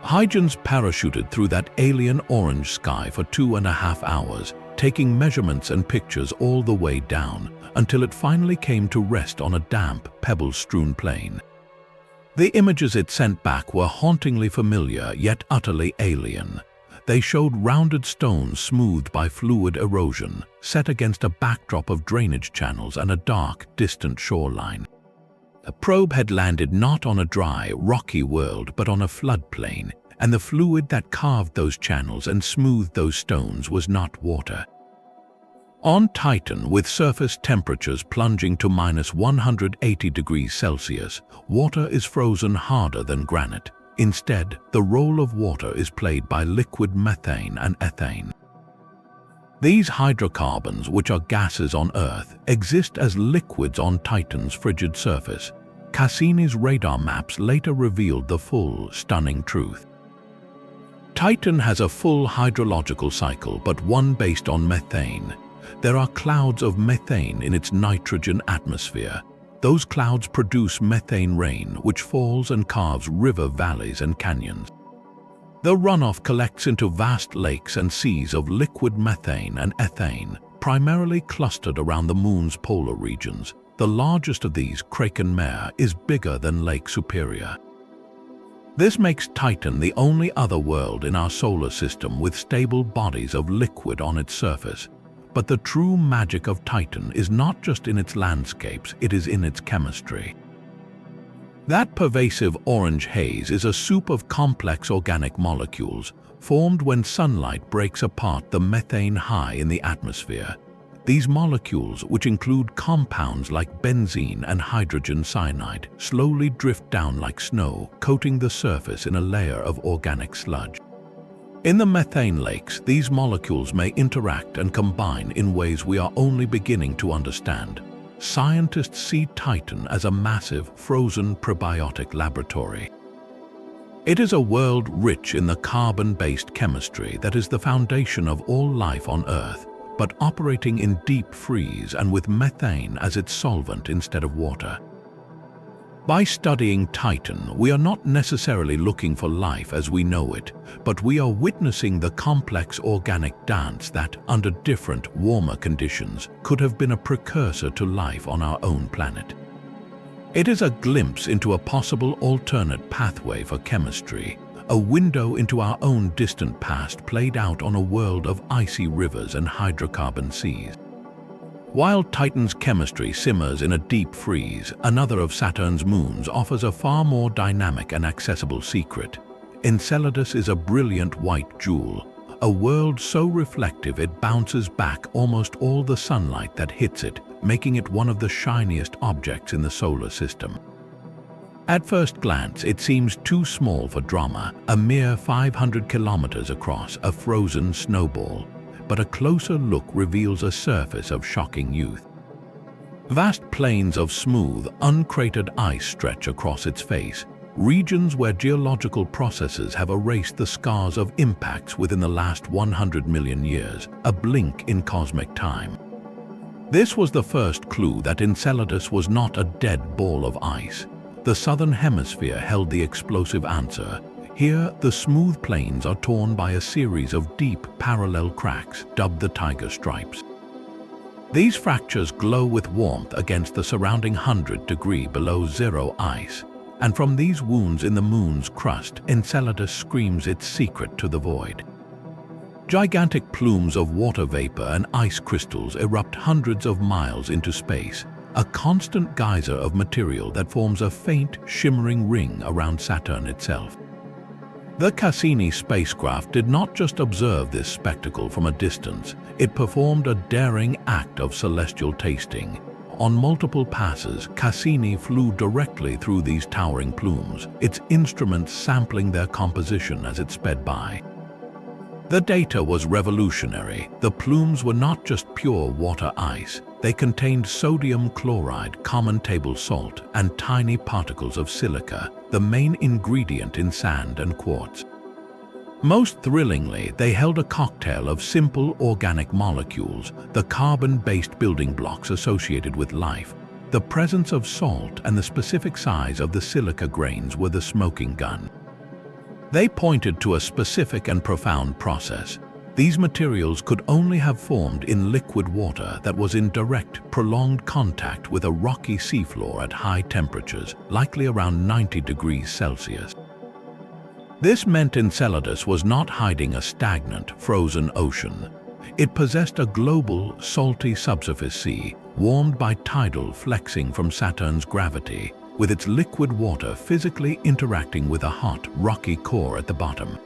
Huygens parachuted through that alien orange sky for 2.5 hours, taking measurements and pictures all the way down, until it finally came to rest on a damp, pebble-strewn plain. The images it sent back were hauntingly familiar, yet utterly alien. They showed rounded stones smoothed by fluid erosion, set against a backdrop of drainage channels and a dark, distant shoreline. The probe had landed not on a dry, rocky world, but on a floodplain, and the fluid that carved those channels and smoothed those stones was not water. On Titan, with surface temperatures plunging to -180 degrees Celsius, water is frozen harder than granite. Instead, the role of water is played by liquid methane and ethane. These hydrocarbons, which are gases on Earth, exist as liquids on Titan's frigid surface. Cassini's radar maps later revealed the full, stunning truth. Titan has a full hydrological cycle, but one based on methane. There are clouds of methane in its nitrogen atmosphere. Those clouds produce methane rain, which falls and carves river valleys and canyons. The runoff collects into vast lakes and seas of liquid methane and ethane, primarily clustered around the moon's polar regions. The largest of these, Kraken Mare, is bigger than Lake Superior. This makes Titan the only other world in our solar system with stable bodies of liquid on its surface. But the true magic of Titan is not just in its landscapes, it is in its chemistry. That pervasive orange haze is a soup of complex organic molecules formed when sunlight breaks apart the methane high in the atmosphere. These molecules, which include compounds like benzene and hydrogen cyanide, slowly drift down like snow, coating the surface in a layer of organic sludge. In the methane lakes, these molecules may interact and combine in ways we are only beginning to understand. Scientists see Titan as a massive, frozen prebiotic laboratory. It is a world rich in the carbon-based chemistry that is the foundation of all life on Earth, but operating in deep freeze and with methane as its solvent instead of water. By studying Titan, we are not necessarily looking for life as we know it, but we are witnessing the complex organic dance that, under different, warmer conditions, could have been a precursor to life on our own planet. It is a glimpse into a possible alternate pathway for chemistry, a window into our own distant past played out on a world of icy rivers and hydrocarbon seas. While Titan's chemistry simmers in a deep freeze, another of Saturn's moons offers a far more dynamic and accessible secret. Enceladus is a brilliant white jewel, a world so reflective it bounces back almost all the sunlight that hits it, making it one of the shiniest objects in the solar system. At first glance, it seems too small for drama, a mere 500 kilometers across, a frozen snowball. But a closer look reveals a surface of shocking youth. Vast plains of smooth, uncratered ice stretch across its face, regions where geological processes have erased the scars of impacts within the last 100 million years, a blink in cosmic time. This was the first clue that Enceladus was not a dead ball of ice. The southern hemisphere held the explosive answer. Here, the smooth plains are torn by a series of deep, parallel cracks, dubbed the tiger stripes. These fractures glow with warmth against the surrounding 100-degree below zero ice, and from these wounds in the moon's crust, Enceladus screams its secret to the void. Gigantic plumes of water vapor and ice crystals erupt hundreds of miles into space, a constant geyser of material that forms a faint, shimmering ring around Saturn itself. The Cassini spacecraft did not just observe this spectacle from a distance, it performed a daring act of celestial tasting. On multiple passes, Cassini flew directly through these towering plumes, its instruments sampling their composition as it sped by. The data was revolutionary. The plumes were not just pure water ice. They contained sodium chloride, common table salt, and tiny particles of silica, the main ingredient in sand and quartz. Most thrillingly, they held a cocktail of simple organic molecules, the carbon-based building blocks associated with life. The presence of salt and the specific size of the silica grains were the smoking gun. They pointed to a specific and profound process. These materials could only have formed in liquid water that was in direct, prolonged contact with a rocky seafloor at high temperatures, likely around 90 degrees Celsius. This meant Enceladus was not hiding a stagnant, frozen ocean. It possessed a global, salty subsurface sea, warmed by tidal flexing from Saturn's gravity, with its liquid water physically interacting with a hot, rocky core at the bottom.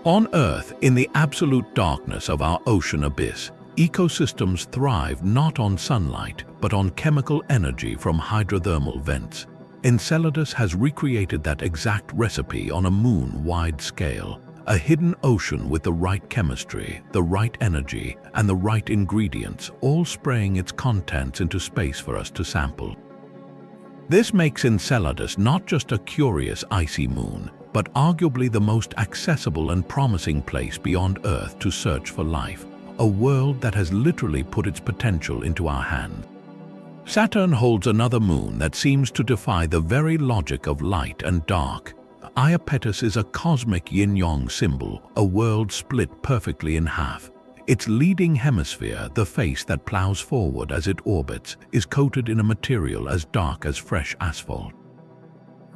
On Earth, in the absolute darkness of our ocean abyss, ecosystems thrive not on sunlight, but on chemical energy from hydrothermal vents. Enceladus has recreated that exact recipe on a moon-wide scale, a hidden ocean with the right chemistry, the right energy, and the right ingredients, all spraying its contents into space for us to sample. This makes Enceladus not just a curious icy moon, but arguably the most accessible and promising place beyond Earth to search for life, a world that has literally put its potential into our hands. Saturn holds another moon that seems to defy the very logic of light and dark. Iapetus is a cosmic yin-yang symbol, a world split perfectly in half. Its leading hemisphere, the face that plows forward as it orbits, is coated in a material as dark as fresh asphalt.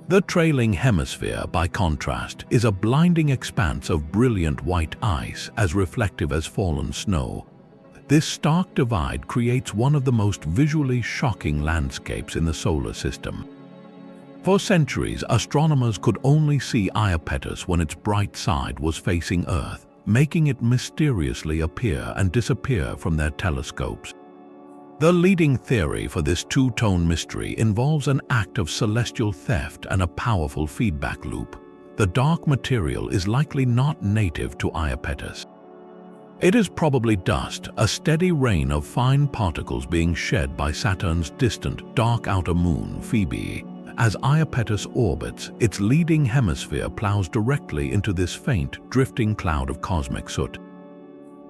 The trailing hemisphere, by contrast, is a blinding expanse of brilliant white ice, as reflective as fallen snow. This stark divide creates one of the most visually shocking landscapes in the solar system. For centuries, astronomers could only see Iapetus when its bright side was facing Earth, making it mysteriously appear and disappear from their telescopes. The leading theory for this two-tone mystery involves an act of celestial theft and a powerful feedback loop. The dark material is likely not native to Iapetus. It is probably dust, a steady rain of fine particles being shed by Saturn's distant, dark outer moon, Phoebe. As Iapetus orbits, its leading hemisphere plows directly into this faint, drifting cloud of cosmic soot.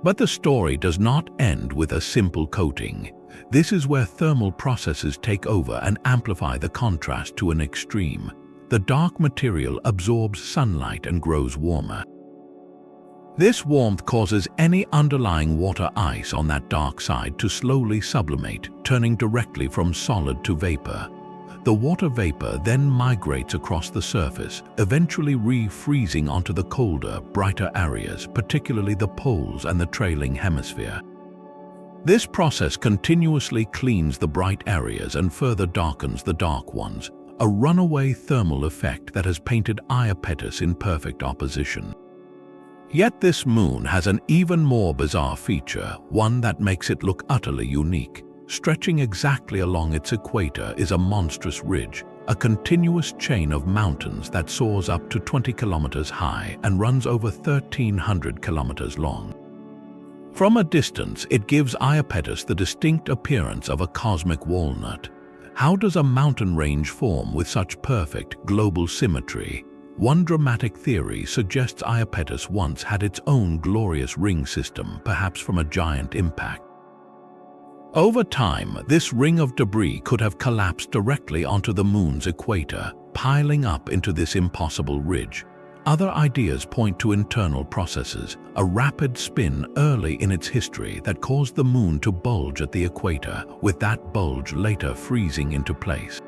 But the story does not end with a simple coating. This is where thermal processes take over and amplify the contrast to an extreme. The dark material absorbs sunlight and grows warmer. This warmth causes any underlying water ice on that dark side to slowly sublimate, turning directly from solid to vapor. The water vapor then migrates across the surface, eventually re-freezing onto the colder, brighter areas, particularly the poles and the trailing hemisphere. This process continuously cleans the bright areas and further darkens the dark ones, a runaway thermal effect that has painted Iapetus in perfect opposition. Yet this moon has an even more bizarre feature, one that makes it look utterly unique. Stretching exactly along its equator is a monstrous ridge, a continuous chain of mountains that soars up to 20 kilometers high and runs over 1,300 kilometers long. From a distance, it gives Iapetus the distinct appearance of a cosmic walnut. How does a mountain range form with such perfect global symmetry? One dramatic theory suggests Iapetus once had its own glorious ring system, perhaps from a giant impact. Over time, this ring of debris could have collapsed directly onto the moon's equator, piling up into this impossible ridge. Other ideas point to internal processes, a rapid spin early in its history that caused the moon to bulge at the equator, with that bulge later freezing into place.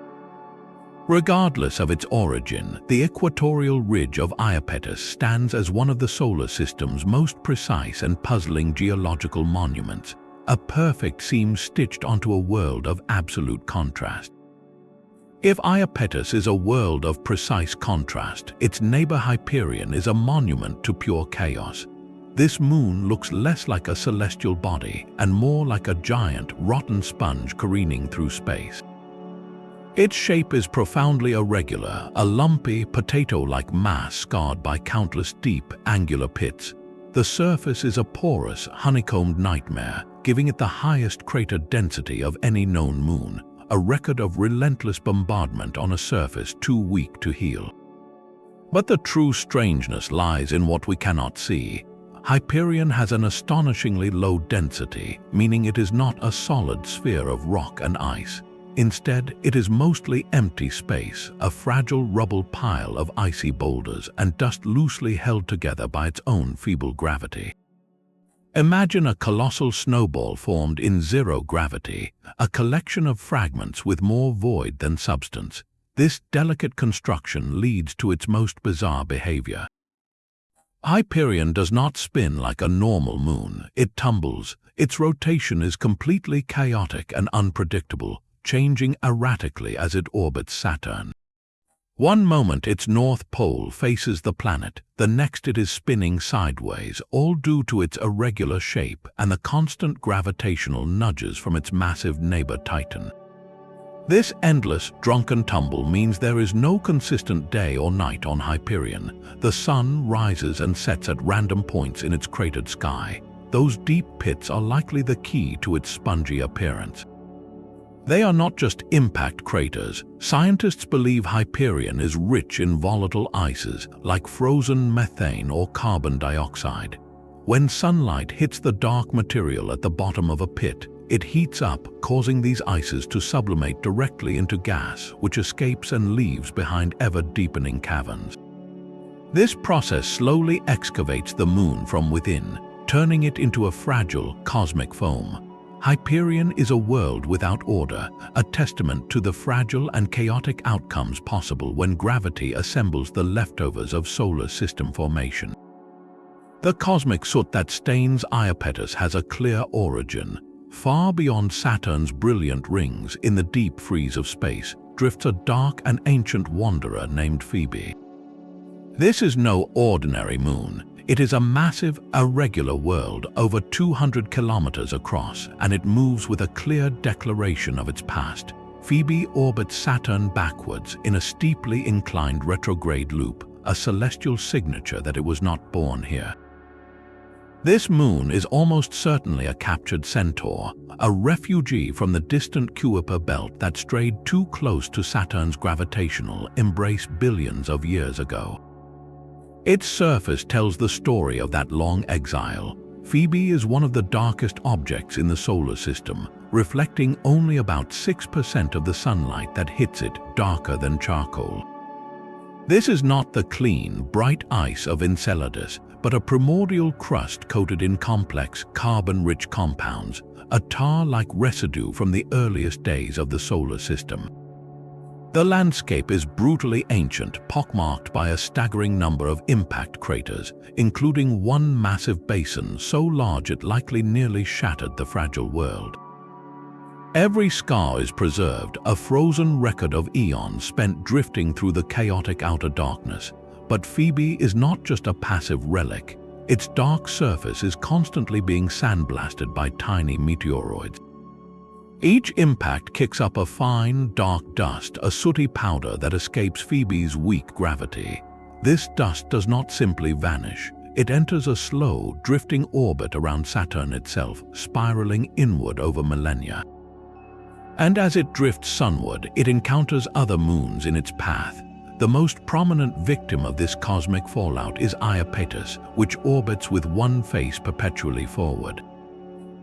Regardless of its origin, the equatorial ridge of Iapetus stands as one of the solar system's most precise and puzzling geological monuments. a perfect seam stitched onto a world of absolute contrast. If Iapetus is a world of precise contrast, its neighbor Hyperion is a monument to pure chaos. This moon looks less like a celestial body and more like a giant, rotten sponge careening through space. Its shape is profoundly irregular, a lumpy, potato-like mass scarred by countless deep, angular pits. The surface is a porous, honeycombed nightmare, giving it the highest crater density of any known moon, a record of relentless bombardment on a surface too weak to heal. But the true strangeness lies in what we cannot see. Hyperion has an astonishingly low density, meaning it is not a solid sphere of rock and ice. Instead, it is mostly empty space, a fragile rubble pile of icy boulders and dust loosely held together by its own feeble gravity. Imagine a colossal snowball formed in zero gravity, a collection of fragments with more void than substance. This delicate construction leads to its most bizarre behavior. Hyperion does not spin like a normal moon, it tumbles. Its rotation is completely chaotic and unpredictable, changing erratically as it orbits Saturn. One moment its north pole faces the planet, the next it is spinning sideways, all due to its irregular shape and the constant gravitational nudges from its massive neighbor Titan. This endless, drunken tumble means there is no consistent day or night on Hyperion. The sun rises and sets at random points in its cratered sky. Those deep pits are likely the key to its spongy appearance. They are not just impact craters. Scientists believe Hyperion is rich in volatile ices like frozen methane or carbon dioxide. When sunlight hits the dark material at the bottom of a pit, it heats up, causing these ices to sublimate directly into gas, which escapes and leaves behind ever-deepening caverns. This process slowly excavates the moon from within, turning it into a fragile, cosmic foam. Hyperion is a world without order, a testament to the fragile and chaotic outcomes possible when gravity assembles the leftovers of solar system formation. The cosmic soot that stains Iapetus has a clear origin. Far beyond Saturn's brilliant rings, in the deep freeze of space, drifts a dark and ancient wanderer named Phoebe. This is no ordinary moon. It is a massive, irregular world over 200 kilometers across, and it moves with a clear declaration of its past. Phoebe orbits Saturn backwards in a steeply inclined retrograde loop, a celestial signature that it was not born here. This moon is almost certainly a captured centaur, a refugee from the distant Kuiper belt that strayed too close to Saturn's gravitational embrace billions of years ago. Its surface tells the story of that long exile. Phoebe is one of the darkest objects in the solar system, reflecting only about 6% of the sunlight that hits it, darker than charcoal. This is not the clean, bright ice of Enceladus, but a primordial crust coated in complex, carbon-rich compounds, a tar-like residue from the earliest days of the solar system. The landscape is brutally ancient, pockmarked by a staggering number of impact craters, including one massive basin so large it likely nearly shattered the fragile world. Every scar is preserved, a frozen record of eons spent drifting through the chaotic outer darkness. But Phoebe is not just a passive relic. Its dark surface is constantly being sandblasted by tiny meteoroids. Each impact kicks up a fine, dark dust, a sooty powder that escapes Phoebe's weak gravity. This dust does not simply vanish. It enters a slow, drifting orbit around Saturn itself, spiraling inward over millennia. And as it drifts sunward, it encounters other moons in its path. The most prominent victim of this cosmic fallout is Iapetus, which orbits with one face perpetually forward.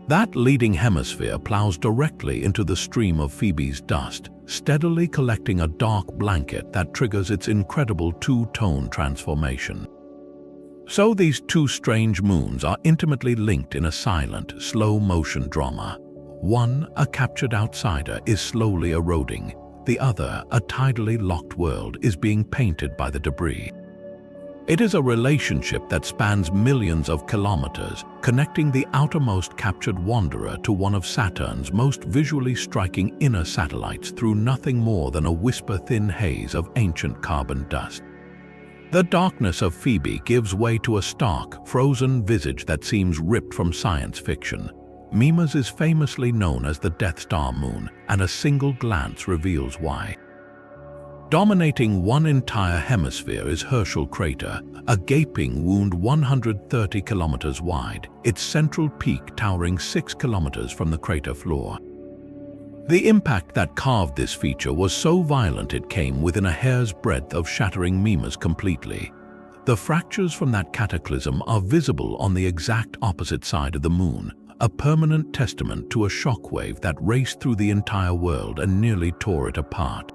That leading hemisphere plows directly into the stream of Phoebe's dust, steadily collecting a dark blanket that triggers its incredible two-tone transformation. So these two strange moons are intimately linked in a silent, slow-motion drama. One, a captured outsider, is slowly eroding. The other, a tidally locked world, is being painted by the debris. It is a relationship that spans millions of kilometers, connecting the outermost captured wanderer to one of Saturn's most visually striking inner satellites through nothing more than a whisper-thin haze of ancient carbon dust. The darkness of Phoebe gives way to a stark, frozen visage that seems ripped from science fiction. Mimas is famously known as the Death Star moon, and a single glance reveals why. Dominating one entire hemisphere is Herschel crater, a gaping wound 130 kilometers wide, its central peak towering 6 kilometers from the crater floor. The impact that carved this feature was so violent it came within a hair's breadth of shattering Mimas completely. The fractures from that cataclysm are visible on the exact opposite side of the moon, a permanent testament to a shockwave that raced through the entire world and nearly tore it apart.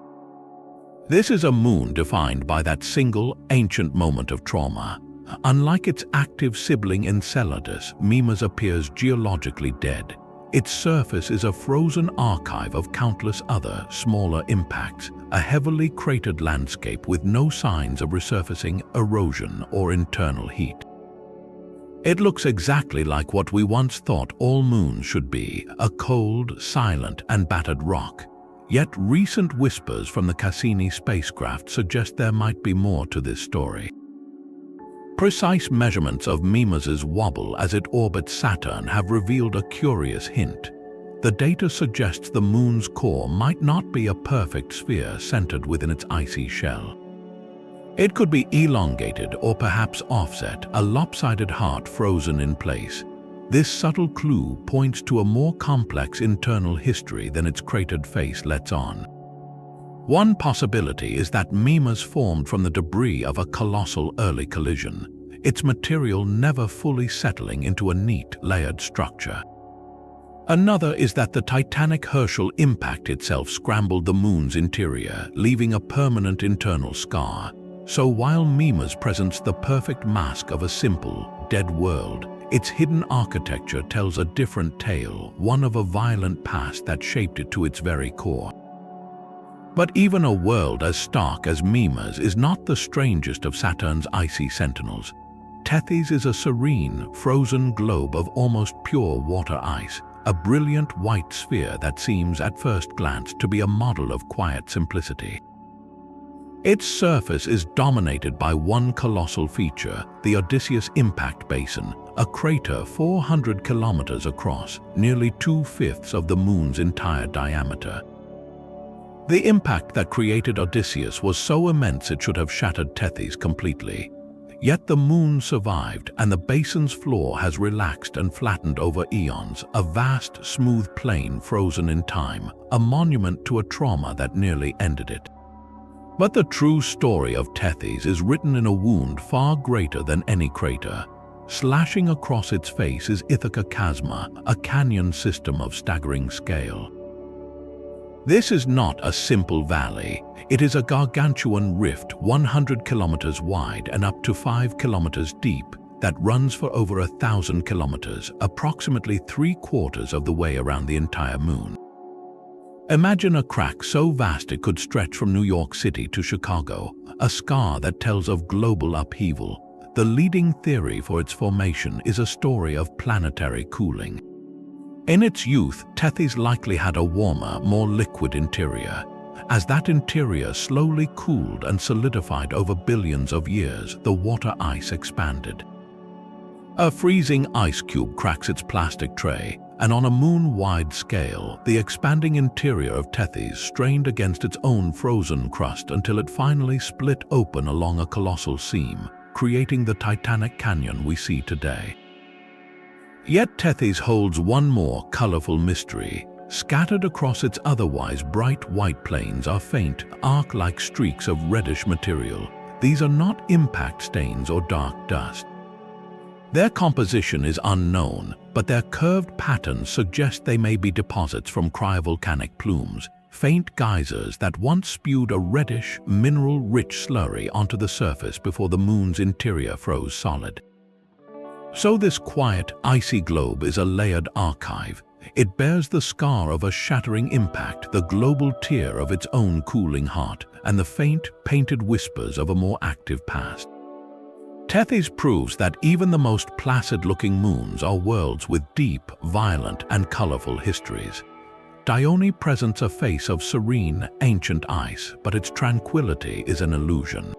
This is a moon defined by that single, ancient moment of trauma. Unlike its active sibling Enceladus, Mimas appears geologically dead. Its surface is a frozen archive of countless other, smaller impacts, a heavily cratered landscape with no signs of resurfacing, erosion, or internal heat. It looks exactly like what we once thought all moons should be, a cold, silent, and battered rock. Yet recent whispers from the Cassini spacecraft suggest there might be more to this story. Precise measurements of Mimas's wobble as it orbits Saturn have revealed a curious hint. The data suggests the moon's core might not be a perfect sphere centered within its icy shell. It could be elongated or perhaps offset, a lopsided heart frozen in place. This subtle clue points to a more complex internal history than its cratered face lets on. One possibility is that Mimas formed from the debris of a colossal early collision, its material never fully settling into a neat, layered structure. Another is that the titanic Herschel impact itself scrambled the moon's interior, leaving a permanent internal scar. So while Mimas presents the perfect mask of a simple, dead world, its hidden architecture tells a different tale, one of a violent past that shaped it to its very core. But even a world as stark as Mimas is not the strangest of Saturn's icy sentinels. Tethys is a serene, frozen globe of almost pure water ice, a brilliant white sphere that seems at first glance to be a model of quiet simplicity. Its surface is dominated by one colossal feature, the Odysseus Impact Basin, a crater 400 kilometers across, nearly 2/5 of the moon's entire diameter. The impact that created Odysseus was so immense it should have shattered Tethys completely. Yet the moon survived, and the basin's floor has relaxed and flattened over eons, a vast, smooth plain frozen in time, a monument to a trauma that nearly ended it. But the true story of Tethys is written in a wound far greater than any crater. Slashing across its face is Ithaca Chasma, a canyon system of staggering scale. This is not a simple valley. It is a gargantuan rift 100 kilometers wide and up to 5 kilometers deep that runs for over 1,000 kilometers, approximately 3/4 of the way around the entire moon. Imagine a crack so vast it could stretch from New York City to Chicago, a scar that tells of global upheaval. The leading theory for its formation is a story of planetary cooling. In its youth, Tethys likely had a warmer, more liquid interior. As that interior slowly cooled and solidified over billions of years, the water ice expanded. A freezing ice cube cracks its plastic tray, and on a moon-wide scale, the expanding interior of Tethys strained against its own frozen crust until it finally split open along a colossal seam, creating the titanic canyon we see today. Yet Tethys holds one more colorful mystery. Scattered across its otherwise bright white plains are faint, arc-like streaks of reddish material. These are not impact stains or dark dust. Their composition is unknown, but their curved patterns suggest they may be deposits from cryovolcanic plumes, faint geysers that once spewed a reddish, mineral-rich slurry onto the surface before the moon's interior froze solid. So this quiet, icy globe is a layered archive. It bears the scar of a shattering impact, the global tear of its own cooling heart, and the faint, painted whispers of a more active past. Tethys proves that even the most placid-looking moons are worlds with deep, violent, and colorful histories. Dione presents a face of serene, ancient ice, but its tranquility is an illusion.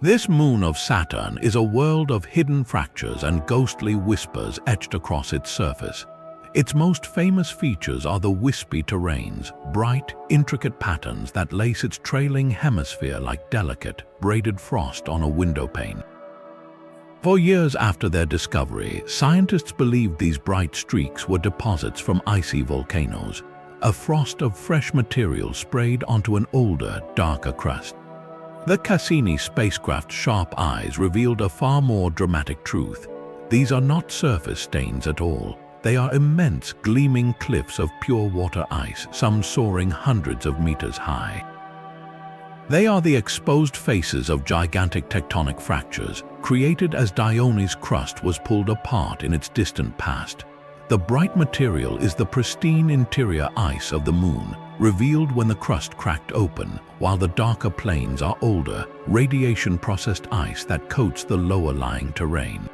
This moon of Saturn is a world of hidden fractures and ghostly whispers etched across its surface. Its most famous features are the wispy terrains, bright, intricate patterns that lace its trailing hemisphere like delicate, braided frost on a windowpane. For years after their discovery, scientists believed these bright streaks were deposits from icy volcanoes, a frost of fresh material sprayed onto an older, darker crust. The Cassini spacecraft's sharp eyes revealed a far more dramatic truth. These are not surface stains at all. They are immense, gleaming cliffs of pure water ice, some soaring hundreds of meters high. They are the exposed faces of gigantic tectonic fractures, created as Dione's crust was pulled apart in its distant past. The bright material is the pristine interior ice of the moon, revealed when the crust cracked open, while the darker plains are older, radiation-processed ice that coats the lower-lying terrain.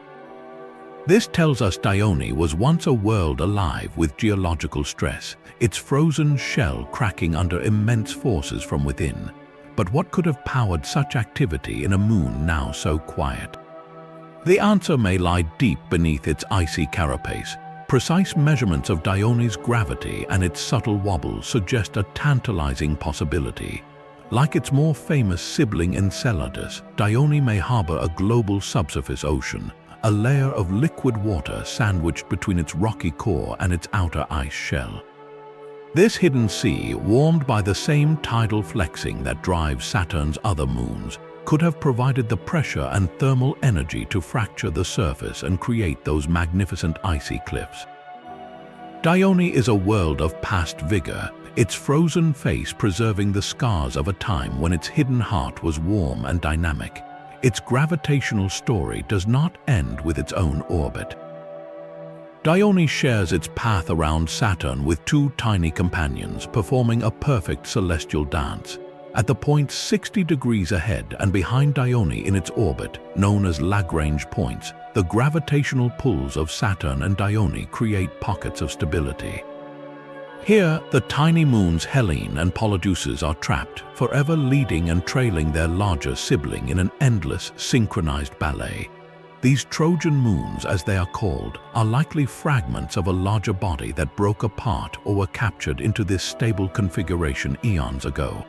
This tells us Dione was once a world alive with geological stress, its frozen shell cracking under immense forces from within. But what could have powered such activity in a moon now so quiet? The answer may lie deep beneath its icy carapace. Precise measurements of Dione's gravity and its subtle wobble suggest a tantalizing possibility. Like its more famous sibling Enceladus, Dione may harbor a global subsurface ocean, a layer of liquid water sandwiched between its rocky core and its outer ice shell. This hidden sea, warmed by the same tidal flexing that drives Saturn's other moons, could have provided the pressure and thermal energy to fracture the surface and create those magnificent icy cliffs. Dione is a world of past vigor, its frozen face preserving the scars of a time when its hidden heart was warm and dynamic. Its gravitational story does not end with its own orbit. Dione shares its path around Saturn with two tiny companions, performing a perfect celestial dance. At the point 60 degrees ahead and behind Dione in its orbit, known as Lagrange points, the gravitational pulls of Saturn and Dione create pockets of stability. Here, the tiny moons Helene and Polydeuces are trapped, forever leading and trailing their larger sibling in an endless, synchronized ballet. These Trojan moons, as they are called, are likely fragments of a larger body that broke apart or were captured into this stable configuration eons ago.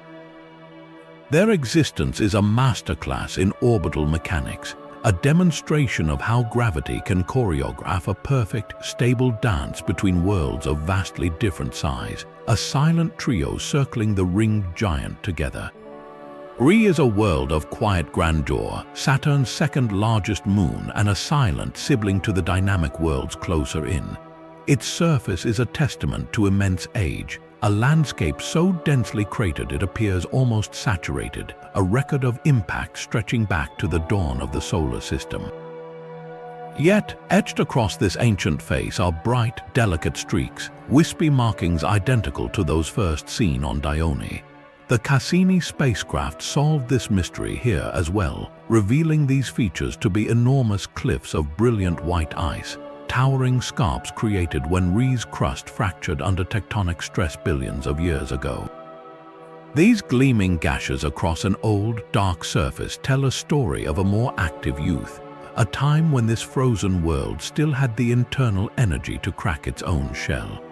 Their existence is a masterclass in orbital mechanics, a demonstration of how gravity can choreograph a perfect, stable dance between worlds of vastly different size, a silent trio circling the ringed giant together. Rhe is a world of quiet grandeur, Saturn's second largest moon and a silent sibling to the dynamic worlds closer in. Its surface is a testament to immense age, a landscape so densely cratered it appears almost saturated, a record of impact stretching back to the dawn of the solar system. Yet, etched across this ancient face are bright, delicate streaks, wispy markings identical to those first seen on Dione. The Cassini spacecraft solved this mystery here as well, revealing these features to be enormous cliffs of brilliant white ice, towering scarps created when Rhee's crust fractured under tectonic stress billions of years ago. These gleaming gashes across an old, dark surface tell a story of a more active youth, a time when this frozen world still had the internal energy to crack its own shell.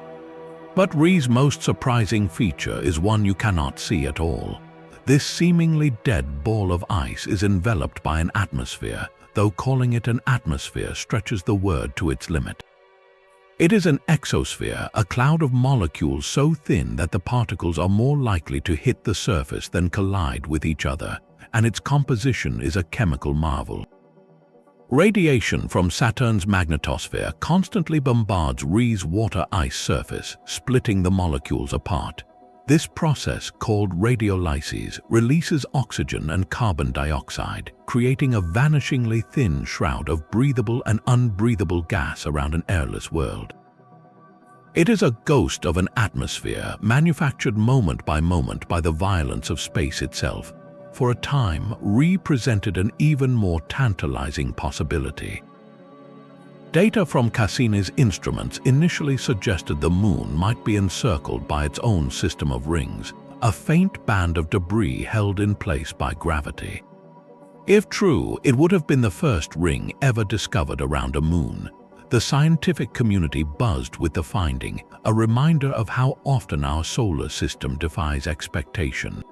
But Rhee's most surprising feature is one you cannot see at all. This seemingly dead ball of ice is enveloped by an atmosphere, though calling it an atmosphere stretches the word to its limit. It is an exosphere, a cloud of molecules so thin that the particles are more likely to hit the surface than collide with each other, and its composition is a chemical marvel. Radiation from Saturn's magnetosphere constantly bombards Rhee's water-ice surface, splitting the molecules apart. This process, called radiolysis, releases oxygen and carbon dioxide, creating a vanishingly thin shroud of breathable and unbreathable gas around an airless world. It is a ghost of an atmosphere, manufactured moment by the violence of space itself. for a time, represented an even more tantalizing possibility. Data from Cassini's instruments initially suggested the Moon might be encircled by its own system of rings, a faint band of debris held in place by gravity. If true, it would have been the first ring ever discovered around a moon. The scientific community buzzed with the finding, a reminder of how often our solar system defies expectation.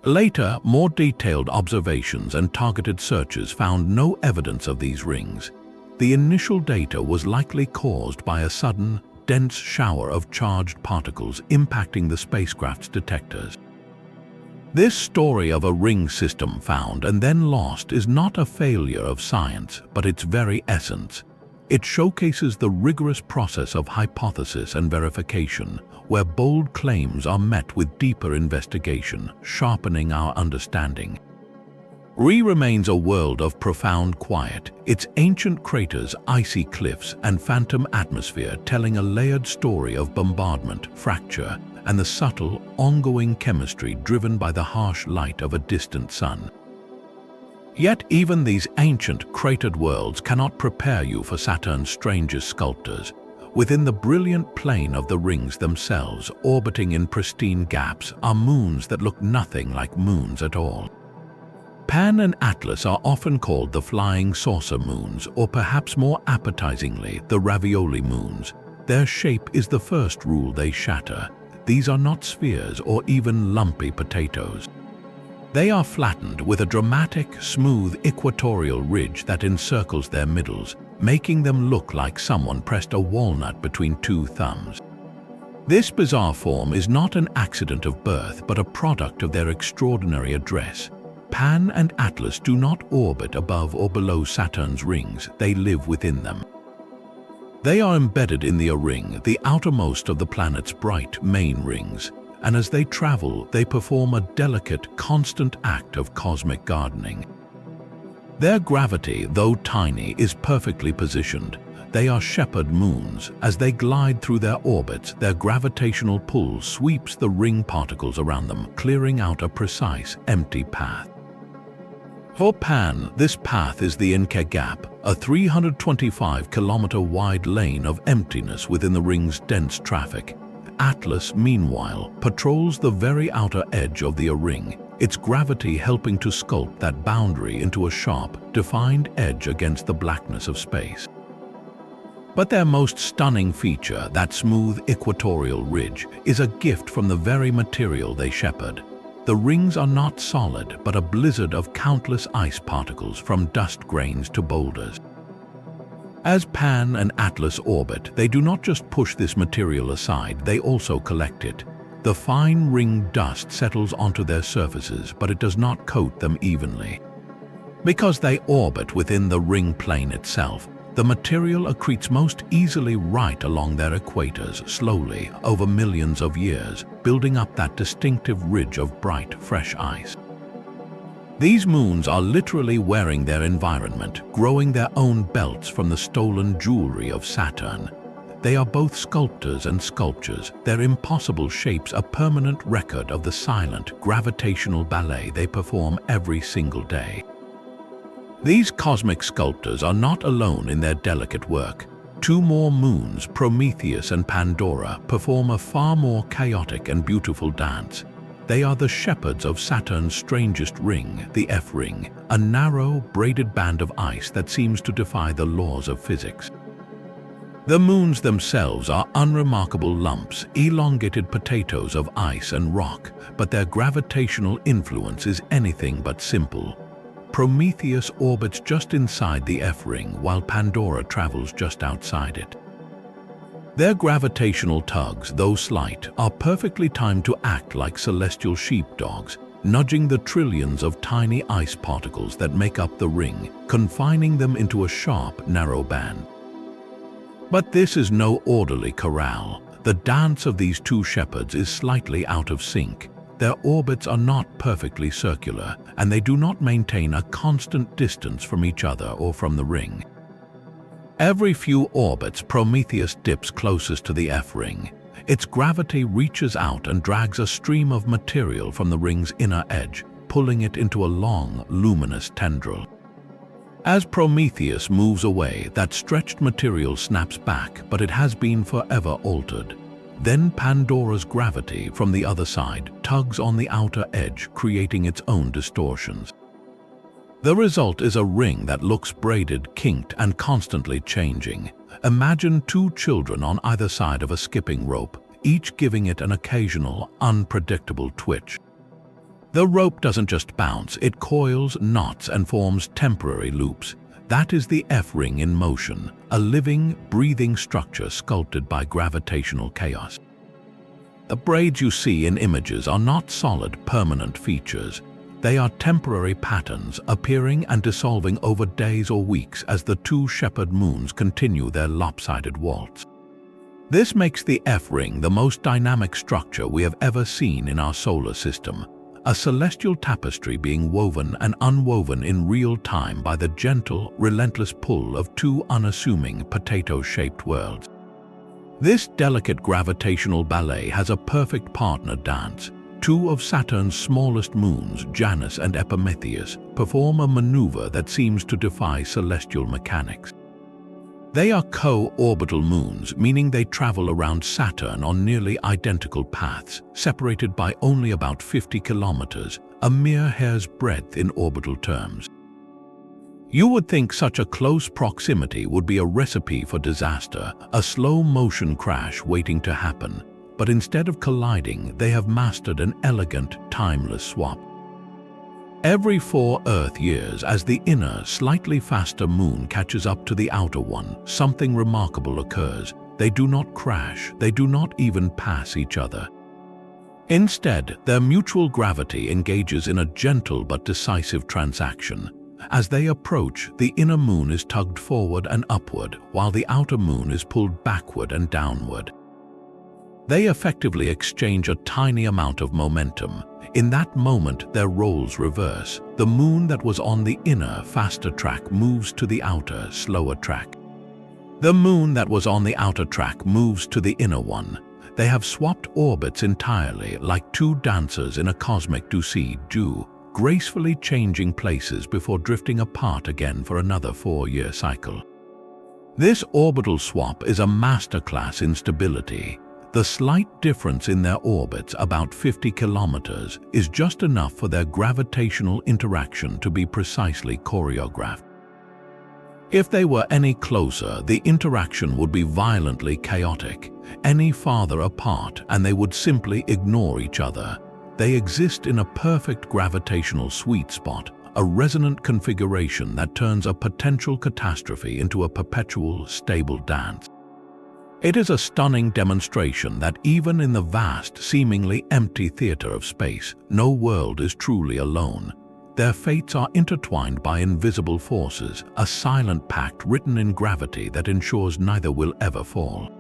Later, more detailed observations and targeted searches found no evidence of these rings. The initial data was likely caused by a sudden, dense shower of charged particles impacting the spacecraft's detectors. This story of a ring system found and then lost is not a failure of science, but its very essence. It showcases the rigorous process of hypothesis and verification, where bold claims are met with deeper investigation, sharpening our understanding. Remains a world of profound quiet, its ancient craters, icy cliffs, and phantom atmosphere telling a layered story of bombardment, fracture, and the subtle, ongoing chemistry driven by the harsh light of a distant sun. Yet even these ancient, cratered worlds cannot prepare you for Saturn's strangest sculptors. Within the brilliant plane of the rings themselves, orbiting in pristine gaps, are moons that look nothing like moons at all. Pan and Atlas are often called the flying saucer moons, or perhaps more appetizingly, the ravioli moons. Their shape is the first rule they shatter. These are not spheres or even lumpy potatoes. They are flattened with a dramatic, smooth equatorial ridge that encircles their middles, making them look like someone pressed a walnut between two thumbs. This bizarre form is not an accident of birth, but a product of their extraordinary address. Pan and Atlas do not orbit above or below Saturn's rings, they live within them. They are embedded in the ring, the outermost of the planet's bright main rings, and as they travel, they perform a delicate, constant act of cosmic gardening. Their gravity, though tiny, is perfectly positioned. They are shepherd moons. As they glide through their orbits, their gravitational pull sweeps the ring particles around them, clearing out a precise, empty path. For Pan, this path is the Inca Gap, a 325-kilometer-wide lane of emptiness within the ring's dense traffic. Atlas, meanwhile, patrols the very outer edge of the ring, its gravity helping to sculpt that boundary into a sharp, defined edge against the blackness of space. But their most stunning feature, that smooth equatorial ridge, is a gift from the very material they shepherd. The rings are not solid, but a blizzard of countless ice particles from dust grains to boulders. As Pan and Atlas orbit, they do not just push this material aside, they also collect it. The fine ring dust settles onto their surfaces, but it does not coat them evenly. Because they orbit within the ring plane itself, the material accretes most easily right along their equators, slowly, over millions of years, building up that distinctive ridge of bright, fresh ice. These moons are literally wearing their environment, growing their own belts from the stolen jewelry of Saturn. They are both sculptors and sculptures, their impossible shapes a permanent record of the silent, gravitational ballet they perform every single day. These cosmic sculptors are not alone in their delicate work. Two more moons, Prometheus and Pandora, perform a far more chaotic and beautiful dance. They are the shepherds of Saturn's strangest ring, the F ring, a narrow, braided band of ice that seems to defy the laws of physics. The moons themselves are unremarkable lumps, elongated potatoes of ice and rock, but their gravitational influence is anything but simple. Prometheus orbits just inside the F ring, while Pandora travels just outside it. Their gravitational tugs, though slight, are perfectly timed to act like celestial sheepdogs, nudging the trillions of tiny ice particles that make up the ring, confining them into a sharp, narrow band. But this is no orderly corral. The dance of these two shepherds is slightly out of sync. Their orbits are not perfectly circular, and they do not maintain a constant distance from each other or from the ring. Every few orbits, Prometheus dips closest to the F ring. Its gravity reaches out and drags a stream of material from the ring's inner edge, pulling it into a long, luminous tendril. As Prometheus moves away, that stretched material snaps back, but it has been forever altered. Then Pandora's gravity from the other side tugs on the outer edge, creating its own distortions. The result is a ring that looks braided, kinked, and constantly changing. Imagine two children on either side of a skipping rope, each giving it an occasional, unpredictable twitch. The rope doesn't just bounce, it coils, knots, and forms temporary loops. That is the F-ring in motion, a living, breathing structure sculpted by gravitational chaos. The braids you see in images are not solid, permanent features. They are temporary patterns appearing and dissolving over days or weeks as the two shepherd moons continue their lopsided waltz. This makes the F-ring the most dynamic structure we have ever seen in our solar system, a celestial tapestry being woven and unwoven in real time by the gentle, relentless pull of two unassuming potato-shaped worlds. This delicate gravitational ballet has a perfect partner dance. Two of Saturn's smallest moons, Janus and Epimetheus, perform a maneuver that seems to defy celestial mechanics. They are co-orbital moons, meaning they travel around Saturn on nearly identical paths, separated by only about 50 kilometers, a mere hair's breadth in orbital terms. You would think such a close proximity would be a recipe for disaster, a slow-motion crash waiting to happen, but instead of colliding, they have mastered an elegant, timeless swap. Every 4 Earth years, as the inner, slightly faster moon catches up to the outer one, something remarkable occurs. They do not crash, they do not even pass each other. Instead, their mutual gravity engages in a gentle but decisive transaction. As they approach, the inner moon is tugged forward and upward, while the outer moon is pulled backward and downward. They effectively exchange a tiny amount of momentum. In that moment, their roles reverse. The moon that was on the inner, faster track moves to the outer, slower track. The moon that was on the outer track moves to the inner one. They have swapped orbits entirely, like two dancers in a cosmic du-si-du, gracefully changing places before drifting apart again for another 4-year cycle. This orbital swap is a masterclass in stability. The slight difference in their orbits, about 50 kilometers, is just enough for their gravitational interaction to be precisely choreographed. If they were any closer, the interaction would be violently chaotic. Any farther apart, and they would simply ignore each other. They exist in a perfect gravitational sweet spot, a resonant configuration that turns a potential catastrophe into a perpetual, stable dance. It is a stunning demonstration that even in the vast, seemingly empty theater of space, no world is truly alone. Their fates are intertwined by invisible forces, a silent pact written in gravity that ensures neither will ever fall.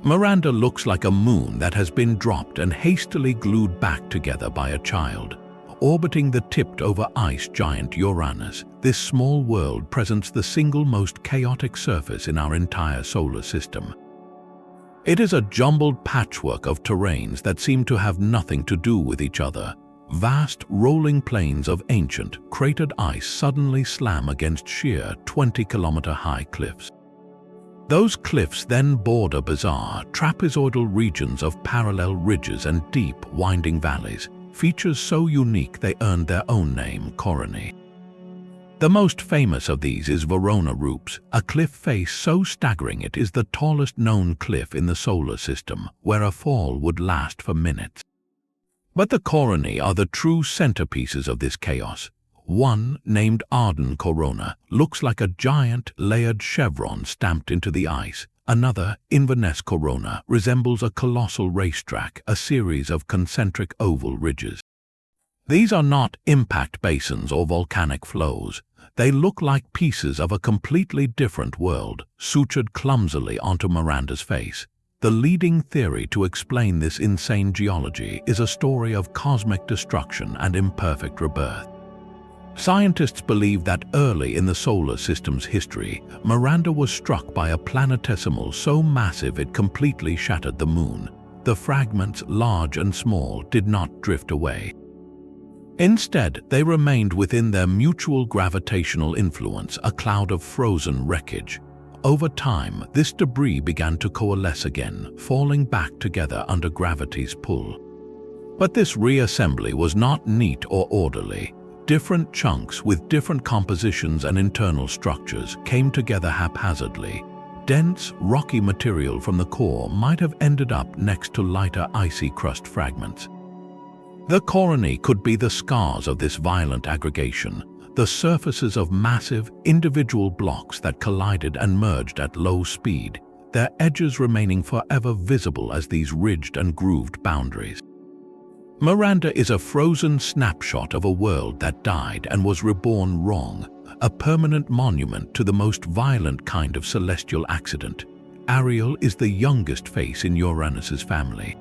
Miranda looks like a moon that has been dropped and hastily glued back together by a child. Orbiting the tipped-over ice giant Uranus, this small world presents the single most chaotic surface in our entire solar system. It is a jumbled patchwork of terrains that seem to have nothing to do with each other. Vast, rolling plains of ancient, cratered ice suddenly slam against sheer 20-kilometer-high cliffs. Those cliffs then border bizarre, trapezoidal regions of parallel ridges and deep, winding valleys, features so unique they earned their own name, coronae. The most famous of these is Verona Rupes, a cliff face so staggering it is the tallest known cliff in the solar system, where a fall would last for minutes. But the coronae are the true centerpieces of this chaos. One, named Arden Corona, looks like a giant, layered chevron stamped into the ice. Another, Inverness Corona, resembles a colossal racetrack, a series of concentric oval ridges. These are not impact basins or volcanic flows. They look like pieces of a completely different world, sutured clumsily onto Miranda's face. The leading theory to explain this insane geology is a story of cosmic destruction and imperfect rebirth. Scientists believe that early in the solar system's history, Miranda was struck by a planetesimal so massive it completely shattered the moon. The fragments, large and small, did not drift away. Instead, they remained within their mutual gravitational influence, a cloud of frozen wreckage. Over time, this debris began to coalesce again, falling back together under gravity's pull. But this reassembly was not neat or orderly. Different chunks with different compositions and internal structures came together haphazardly. Dense, rocky material from the core might have ended up next to lighter icy crust fragments. The coronae could be the scars of this violent aggregation, the surfaces of massive, individual blocks that collided and merged at low speed, their edges remaining forever visible as these ridged and grooved boundaries. Miranda is a frozen snapshot of a world that died and was reborn wrong, a permanent monument to the most violent kind of celestial accident. Ariel is the youngest face in Uranus's family.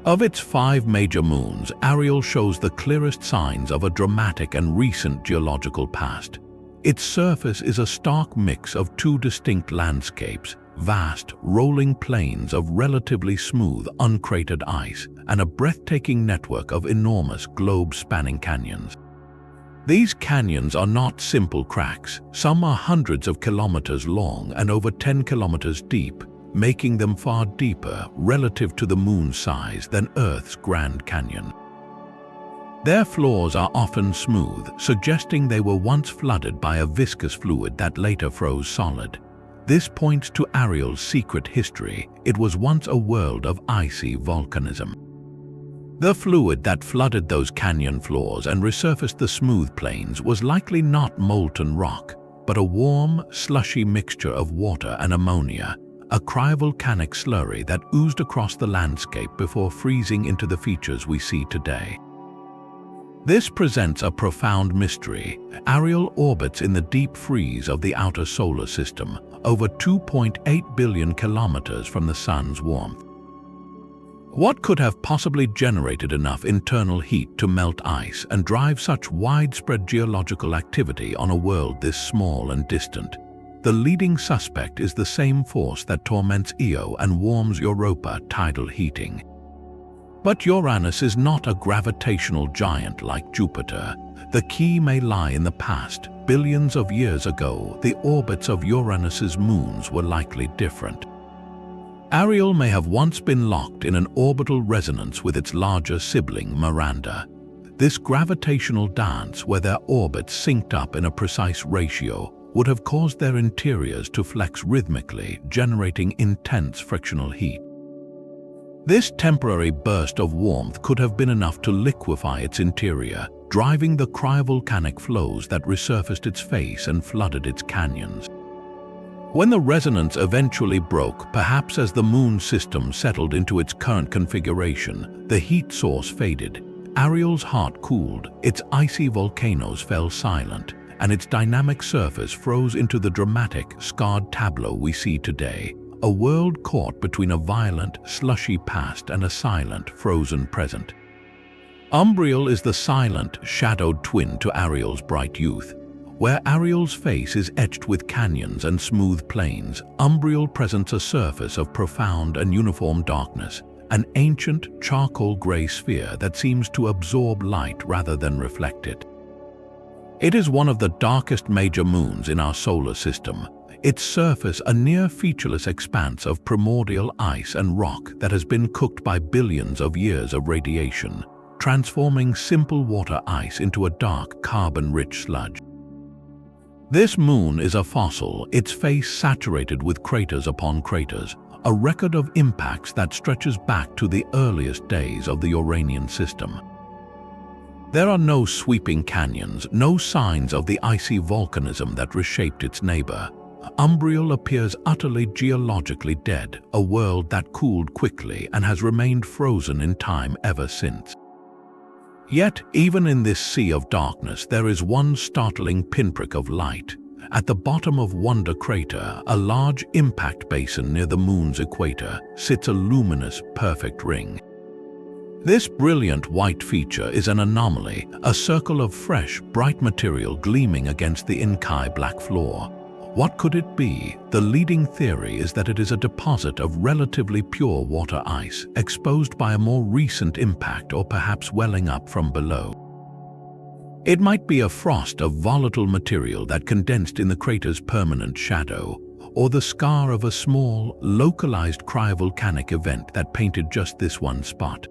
Of its 5 major moons, Ariel shows the clearest signs of a dramatic and recent geological past. Its surface is a stark mix of 2 distinct landscapes, vast, rolling plains of relatively smooth, uncratered ice, and a breathtaking network of enormous, globe-spanning canyons. These canyons are not simple cracks. Some are hundreds of kilometers long and over 10 kilometers deep, making them far deeper relative to the moon's size than Earth's Grand Canyon. Their floors are often smooth, suggesting they were once flooded by a viscous fluid that later froze solid. This points to Ariel's secret history. It was once a world of icy volcanism. The fluid that flooded those canyon floors and resurfaced the smooth plains was likely not molten rock, but a warm, slushy mixture of water and ammonia, a cryovolcanic slurry that oozed across the landscape before freezing into the features we see today. This presents a profound mystery. Ariel orbits in the deep freeze of the outer solar system, over 2.8 billion kilometers from the sun's warmth. What could have possibly generated enough internal heat to melt ice and drive such widespread geological activity on a world this small and distant? The leading suspect is the same force that torments Io and warms Europa: tidal heating. But Uranus is not a gravitational giant like Jupiter. The key may lie in the past. Billions of years ago, the orbits of Uranus's moons were likely different. Ariel may have once been locked in an orbital resonance with its larger sibling Miranda. This gravitational dance, where their orbits synced up in a precise ratio, would have caused their interiors to flex rhythmically, generating intense frictional heat. This temporary burst of warmth could have been enough to liquefy its interior, driving the cryovolcanic flows that resurfaced its face and flooded its canyons. When the resonance eventually broke, perhaps as the moon system settled into its current configuration, the heat source faded. Ariel's heart cooled, its icy volcanoes fell silent, and its dynamic surface froze into the dramatic, scarred tableau we see today, a world caught between a violent, slushy past and a silent, frozen present. Umbriel is the silent, shadowed twin to Ariel's bright youth. Where Ariel's face is etched with canyons and smooth plains, Umbriel presents a surface of profound and uniform darkness, an ancient, charcoal-gray sphere that seems to absorb light rather than reflect it. It is one of the darkest major moons in our solar system, its surface a near-featureless expanse of primordial ice and rock that has been cooked by billions of years of radiation, transforming simple water ice into a dark, carbon-rich sludge. This moon is a fossil, its face saturated with craters upon craters, a record of impacts that stretches back to the earliest days of the Uranian system. There are no sweeping canyons, no signs of the icy volcanism that reshaped its neighbor. Umbriel appears utterly geologically dead, a world that cooled quickly and has remained frozen in time ever since. Yet, even in this sea of darkness, there is one startling pinprick of light. At the bottom of Wonder Crater, a large impact basin near the moon's equator, sits a luminous, perfect ring. This brilliant white feature is an anomaly, a circle of fresh, bright material gleaming against the inky black floor. What could it be? The leading theory is that it is a deposit of relatively pure water ice, exposed by a more recent impact or perhaps welling up from below. It might be a frost of volatile material that condensed in the crater's permanent shadow, or the scar of a small, localized cryovolcanic event that painted just this one spot.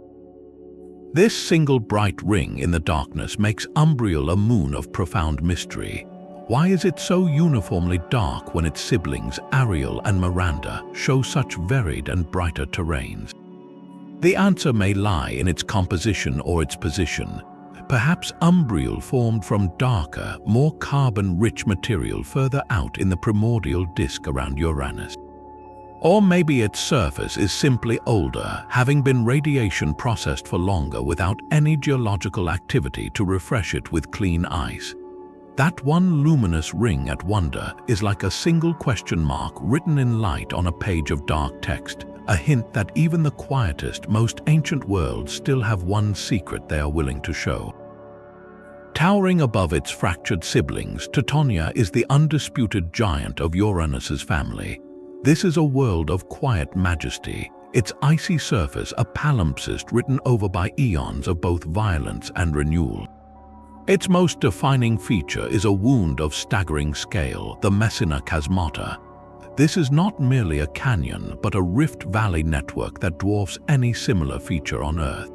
This single bright ring in the darkness makes Umbriel a moon of profound mystery. Why is it so uniformly dark when its siblings, Ariel and Miranda, show such varied and brighter terrains? The answer may lie in its composition or its position. Perhaps Umbriel formed from darker, more carbon-rich material further out in the primordial disk around Uranus. Or maybe its surface is simply older, having been radiation processed for longer without any geological activity to refresh it with clean ice. That one luminous ring at wonder is like a single question mark written in light on a page of dark text, a hint that even the quietest, most ancient worlds still have one secret they are willing to show. Towering above its fractured siblings, Teutonia is the undisputed giant of Uranus's family. This is a world of quiet majesty, its icy surface a palimpsest written over by eons of both violence and renewal. Its most defining feature is a wound of staggering scale, the Messina Chasmata. This is not merely a canyon, but a rift valley network that dwarfs any similar feature on Earth.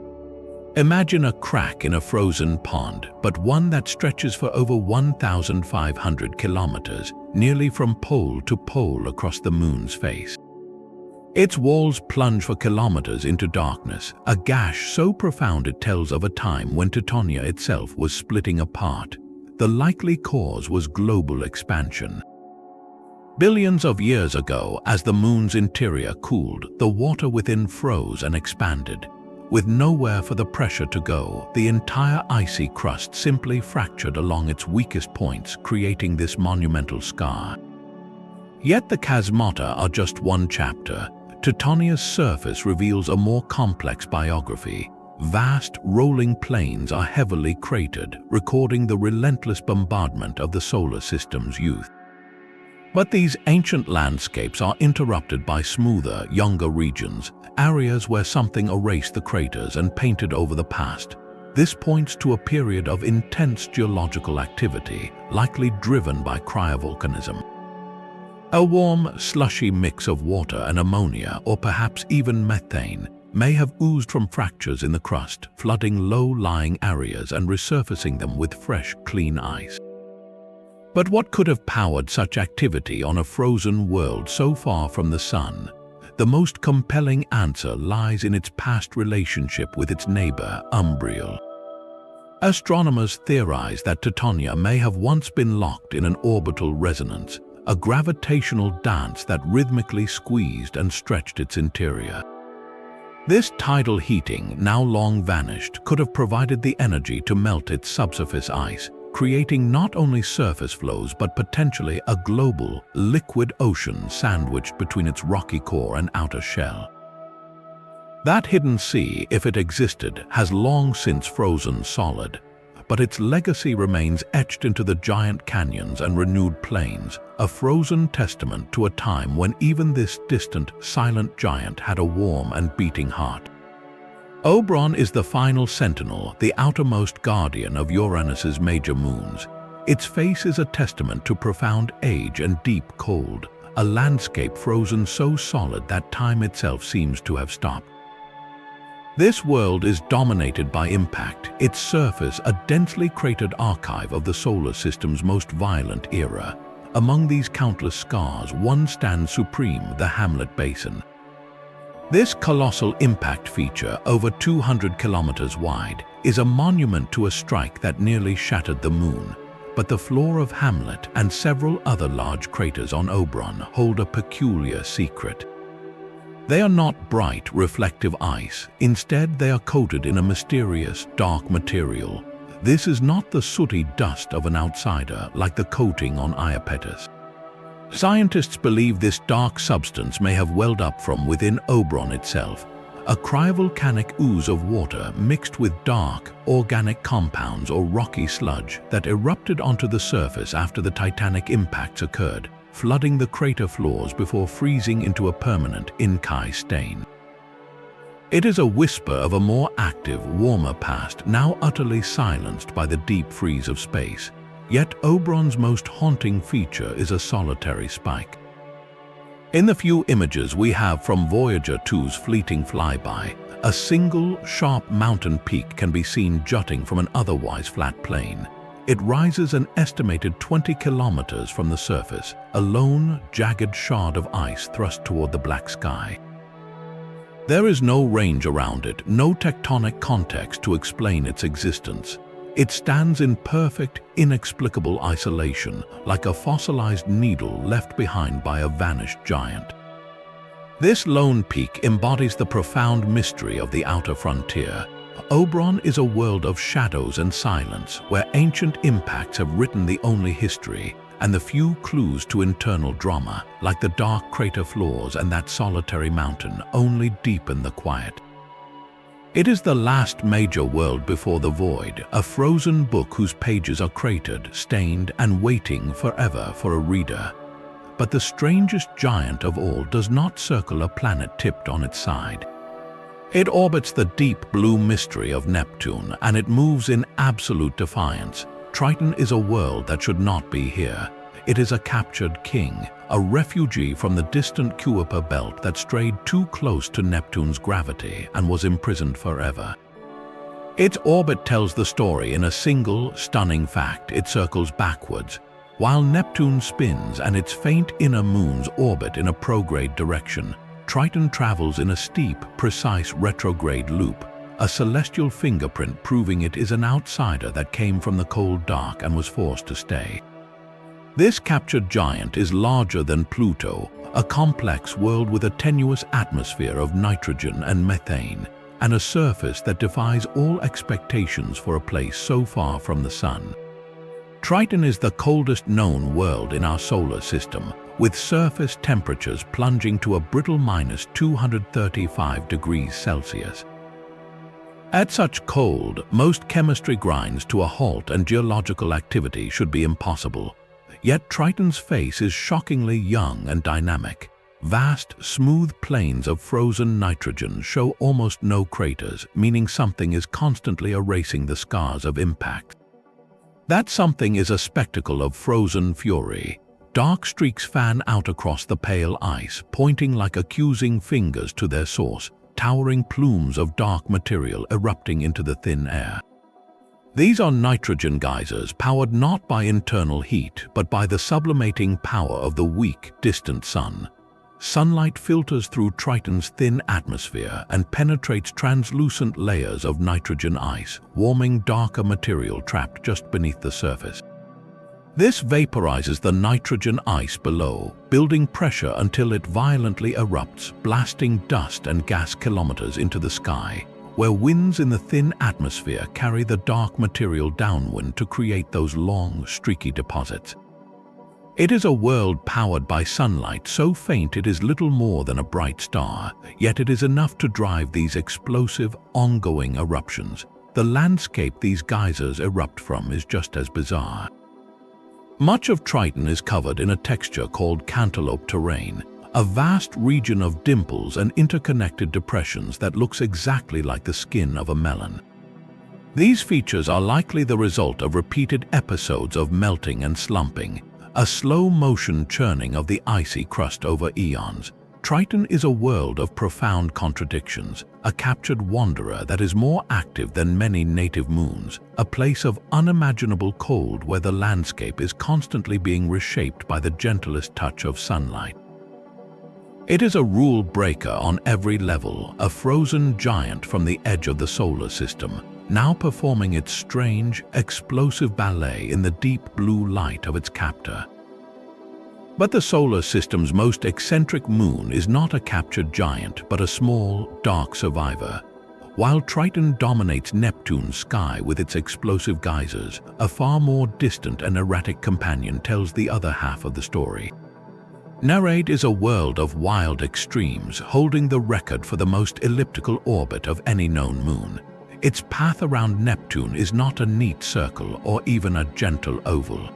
Imagine a crack in a frozen pond, but one that stretches for over 1,500 kilometers, nearly from pole to pole across the moon's face. Its walls plunge for kilometers into darkness, a gash so profound it tells of a time when Teutonia itself was splitting apart. The likely cause was global expansion. Billions of years ago, as the moon's interior cooled, the water within froze and expanded. With nowhere for the pressure to go, the entire icy crust simply fractured along its weakest points, creating this monumental scar. Yet the chasmata are just one chapter. Teutonia's surface reveals a more complex biography. Vast, rolling plains are heavily cratered, recording the relentless bombardment of the solar system's youth. But these ancient landscapes are interrupted by smoother, younger regions, areas where something erased the craters and painted over the past. This points to a period of intense geological activity, likely driven by cryovolcanism. A warm, slushy mix of water and ammonia, or perhaps even methane, may have oozed from fractures in the crust, flooding low-lying areas and resurfacing them with fresh, clean ice. But what could have powered such activity on a frozen world so far from the sun? The most compelling answer lies in its past relationship with its neighbor, Umbriel. Astronomers theorize that Teutonia may have once been locked in an orbital resonance, a gravitational dance that rhythmically squeezed and stretched its interior. This tidal heating, now long vanished, could have provided the energy to melt its subsurface ice, creating not only surface flows but potentially a global, liquid ocean sandwiched between its rocky core and outer shell. That hidden sea, if it existed, has long since frozen solid, but its legacy remains etched into the giant canyons and renewed plains, a frozen testament to a time when even this distant, silent giant had a warm and beating heart. Oberon is the final sentinel, the outermost guardian of Uranus's major moons. Its face is a testament to profound age and deep cold, a landscape frozen so solid that time itself seems to have stopped. This world is dominated by impact, its surface a densely cratered archive of the solar system's most violent era. Among these countless scars, one stands supreme, the Hamlet Basin. This colossal impact feature, over 200 kilometers wide, is a monument to a strike that nearly shattered the moon. But the floor of Hamlet and several other large craters on Oberon hold a peculiar secret. They are not bright, reflective ice. Instead, they are coated in a mysterious, dark material. This is not the sooty dust of an outsider, like the coating on Iapetus. Scientists believe this dark substance may have welled up from within Oberon itself, a cryovolcanic ooze of water mixed with dark, organic compounds or rocky sludge that erupted onto the surface after the titanic impacts occurred, flooding the crater floors before freezing into a permanent Inkai stain. It is a whisper of a more active, warmer past, now utterly silenced by the deep freeze of space. Yet Oberon's most haunting feature is a solitary spike. In the few images we have from Voyager 2's fleeting flyby, a single, sharp mountain peak can be seen jutting from an otherwise flat plain. It rises an estimated 20 kilometers from the surface, a lone, jagged shard of ice thrust toward the black sky. There is no range around it, no tectonic context to explain its existence. It stands in perfect, inexplicable isolation, like a fossilized needle left behind by a vanished giant. This lone peak embodies the profound mystery of the outer frontier. Oberon is a world of shadows and silence, where ancient impacts have written the only history, and the few clues to internal drama, like the dark crater floors and that solitary mountain, only deepen the quiet. It is the last major world before the void, a frozen book whose pages are cratered, stained, and waiting forever for a reader. But the strangest giant of all does not circle a planet tipped on its side. It orbits the deep blue mystery of Neptune, and it moves in absolute defiance. Triton is a world that should not be here. It is a captured king, a refugee from the distant Kuiper belt that strayed too close to Neptune's gravity and was imprisoned forever. Its orbit tells the story in a single, stunning fact: it circles backwards. While Neptune spins and its faint inner moons orbit in a prograde direction, Triton travels in a steep, precise retrograde loop, a celestial fingerprint proving it is an outsider that came from the cold dark and was forced to stay. This captured giant is larger than Pluto, a complex world with a tenuous atmosphere of nitrogen and methane, and a surface that defies all expectations for a place so far from the sun. Triton is the coldest known world in our solar system, with surface temperatures plunging to a brittle -235 degrees Celsius. At such cold, most chemistry grinds to a halt and geological activity should be impossible. Yet Triton's face is shockingly young and dynamic. Vast, smooth plains of frozen nitrogen show almost no craters, meaning something is constantly erasing the scars of impact. That something is a spectacle of frozen fury. Dark streaks fan out across the pale ice, pointing like accusing fingers to their source, towering plumes of dark material erupting into the thin air. These are nitrogen geysers powered not by internal heat, but by the sublimating power of the weak, distant sun. Sunlight filters through Triton's thin atmosphere and penetrates translucent layers of nitrogen ice, warming darker material trapped just beneath the surface. This vaporizes the nitrogen ice below, building pressure until it violently erupts, blasting dust and gas kilometers into the sky, where winds in the thin atmosphere carry the dark material downwind to create those long, streaky deposits. It is a world powered by sunlight so faint it is little more than a bright star, yet it is enough to drive these explosive, ongoing eruptions. The landscape these geysers erupt from is just as bizarre. Much of Triton is covered in a texture called cantaloupe terrain, a vast region of dimples and interconnected depressions that looks exactly like the skin of a melon. These features are likely the result of repeated episodes of melting and slumping, a slow-motion churning of the icy crust over eons. Triton is a world of profound contradictions, a captured wanderer that is more active than many native moons, a place of unimaginable cold where the landscape is constantly being reshaped by the gentlest touch of sunlight. It is a rule breaker on every level, a frozen giant from the edge of the solar system, now performing its strange, explosive ballet in the deep blue light of its captor. But the solar system's most eccentric moon is not a captured giant, but a small, dark survivor. While Triton dominates Neptune's sky with its explosive geysers, a far more distant and erratic companion tells the other half of the story. Nereid is a world of wild extremes, holding the record for the most elliptical orbit of any known moon. Its path around Neptune is not a neat circle or even a gentle oval.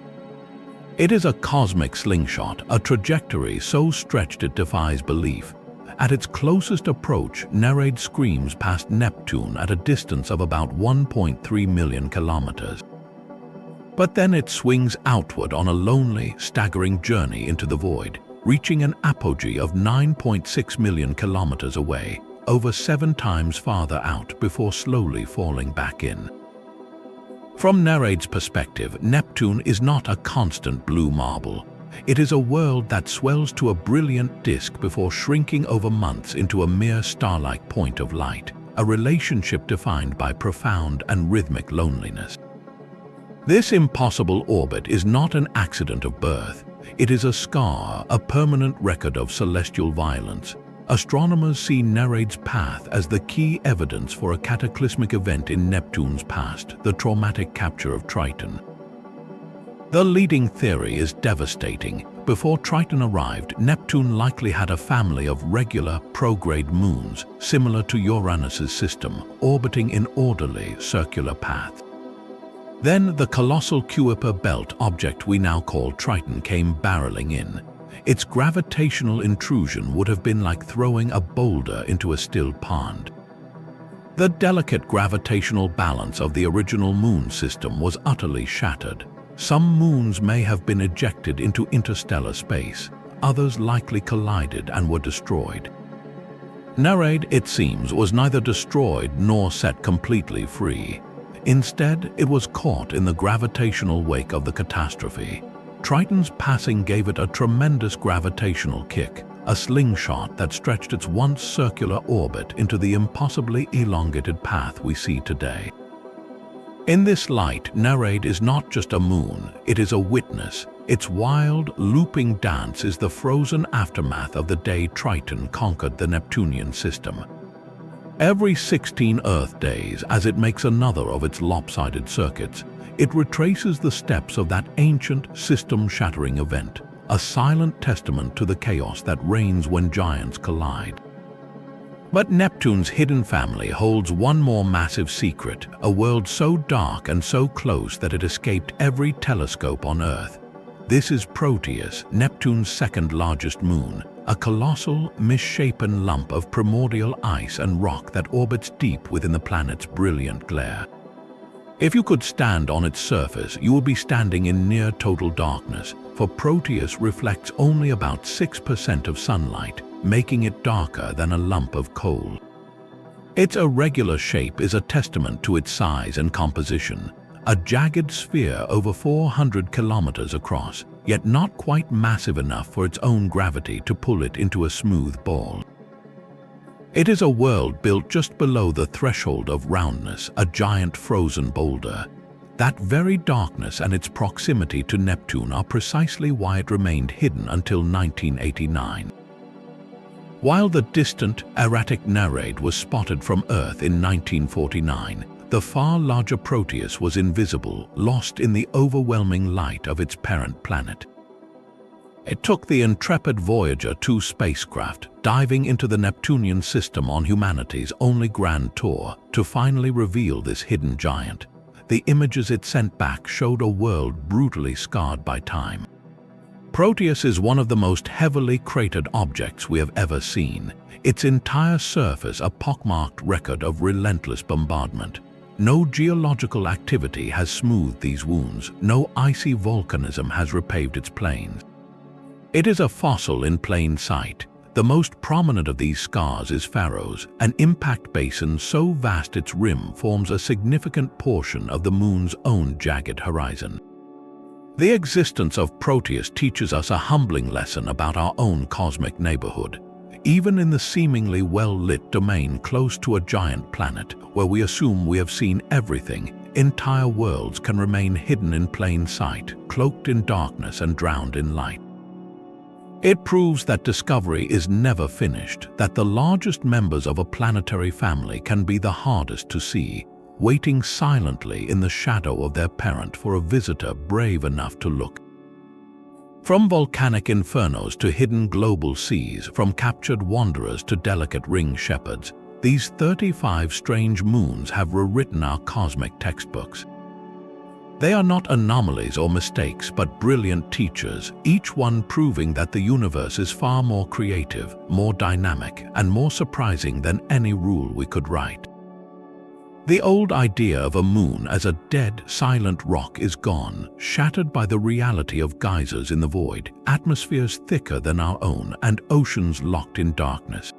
It is a cosmic slingshot, a trajectory so stretched it defies belief. At its closest approach, Nereid screams past Neptune at a distance of about 1.3 million kilometers. But then it swings outward on a lonely, staggering journey into the void, reaching an apogee of 9.6 million kilometers away, over 7 times farther out before slowly falling back in. From Nereid's perspective, Neptune is not a constant blue marble. It is a world that swells to a brilliant disk before shrinking over months into a mere star-like point of light, a relationship defined by profound and rhythmic loneliness. This impossible orbit is not an accident of birth. It is a scar, a permanent record of celestial violence. Astronomers see Nereid's path as the key evidence for a cataclysmic event in Neptune's past, the traumatic capture of Triton. The leading theory is devastating. Before Triton arrived, Neptune likely had a family of regular, prograde moons, similar to Uranus's system, orbiting in orderly, circular paths. Then the colossal Kuiper belt object we now call Triton came barreling in. Its gravitational intrusion would have been like throwing a boulder into a still pond. The delicate gravitational balance of the original moon system was utterly shattered. Some moons may have been ejected into interstellar space, others likely collided and were destroyed. Nereid, it seems, was neither destroyed nor set completely free. Instead, it was caught in the gravitational wake of the catastrophe. Triton's passing gave it a tremendous gravitational kick, a slingshot that stretched its once circular orbit into the impossibly elongated path we see today. In this light, Nereid is not just a moon, it is a witness. Its wild, looping dance is the frozen aftermath of the day Triton conquered the Neptunian system. Every 16 Earth days, as it makes another of its lopsided circuits, it retraces the steps of that ancient, system-shattering event, a silent testament to the chaos that reigns when giants collide. But Neptune's hidden family holds one more massive secret, a world so dark and so close that it escaped every telescope on Earth. This is Proteus, Neptune's second-largest moon, a colossal, misshapen lump of primordial ice and rock that orbits deep within the planet's brilliant glare. If you could stand on its surface, you would be standing in near total darkness, for Proteus reflects only about 6% of sunlight, making it darker than a lump of coal. Its irregular shape is a testament to its size and composition, a jagged sphere over 400 kilometers across, yet not quite massive enough for its own gravity to pull it into a smooth ball. It is a world built just below the threshold of roundness, a giant frozen boulder. That very darkness and its proximity to Neptune are precisely why it remained hidden until 1989. While the distant, erratic Nereid was spotted from Earth in 1949, the far larger Proteus was invisible, lost in the overwhelming light of its parent planet. It took the intrepid Voyager 2 spacecraft, diving into the Neptunian system on humanity's only grand tour, to finally reveal this hidden giant. The images it sent back showed a world brutally scarred by time. Proteus is one of the most heavily cratered objects we have ever seen, its entire surface a pockmarked record of relentless bombardment. No geological activity has smoothed these wounds, no icy volcanism has repaved its plains. It is a fossil in plain sight. The most prominent of these scars is Pharos, an impact basin so vast its rim forms a significant portion of the Moon's own jagged horizon. The existence of Proteus teaches us a humbling lesson about our own cosmic neighborhood. Even in the seemingly well-lit domain close to a giant planet, where we assume we have seen everything, entire worlds can remain hidden in plain sight, cloaked in darkness and drowned in light. It proves that discovery is never finished, that the largest members of a planetary family can be the hardest to see, waiting silently in the shadow of their parent for a visitor brave enough to look. From volcanic infernos to hidden global seas, from captured wanderers to delicate ring shepherds, these 35 strange moons have rewritten our cosmic textbooks. They are not anomalies or mistakes, but brilliant teachers, each one proving that the universe is far more creative, more dynamic, and more surprising than any rule we could write. The old idea of a moon as a dead, silent rock is gone, shattered by the reality of geysers in the void, atmospheres thicker than our own, and oceans locked in darkness.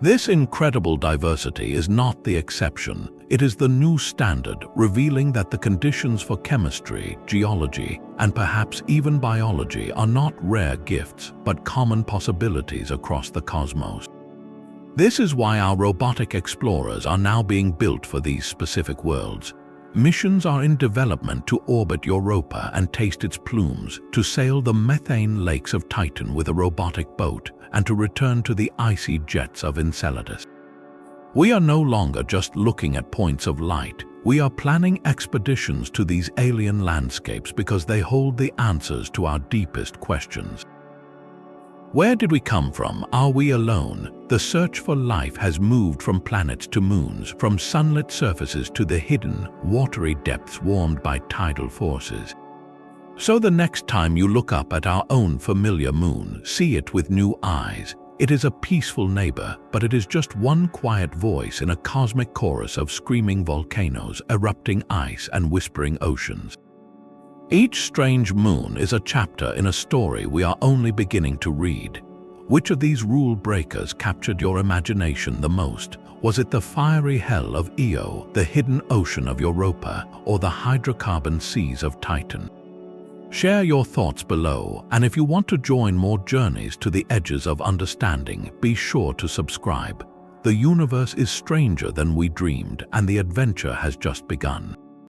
This incredible diversity is not the exception. It is the new standard, revealing that the conditions for chemistry, geology, and perhaps even biology are not rare gifts, but common possibilities across the cosmos. This is why our robotic explorers are now being built for these specific worlds. Missions are in development to orbit Europa and taste its plumes, to sail the methane lakes of Titan with a robotic boat, and to return to the icy jets of Enceladus. We are no longer just looking at points of light. We are planning expeditions to these alien landscapes because they hold the answers to our deepest questions. Where did we come from? Are we alone? The search for life has moved from planets to moons, from sunlit surfaces to the hidden, watery depths warmed by tidal forces. So the next time you look up at our own familiar moon, see it with new eyes. It is a peaceful neighbor, but it is just one quiet voice in a cosmic chorus of screaming volcanoes, erupting ice, and whispering oceans. Each strange moon is a chapter in a story we are only beginning to read. Which of these rule breakers captured your imagination the most? Was it the fiery hell of Io, the hidden ocean of Europa, or the hydrocarbon seas of Titan? Share your thoughts below, and if you want to join more journeys to the edges of understanding, be sure to subscribe. The universe is stranger than we dreamed, and the adventure has just begun.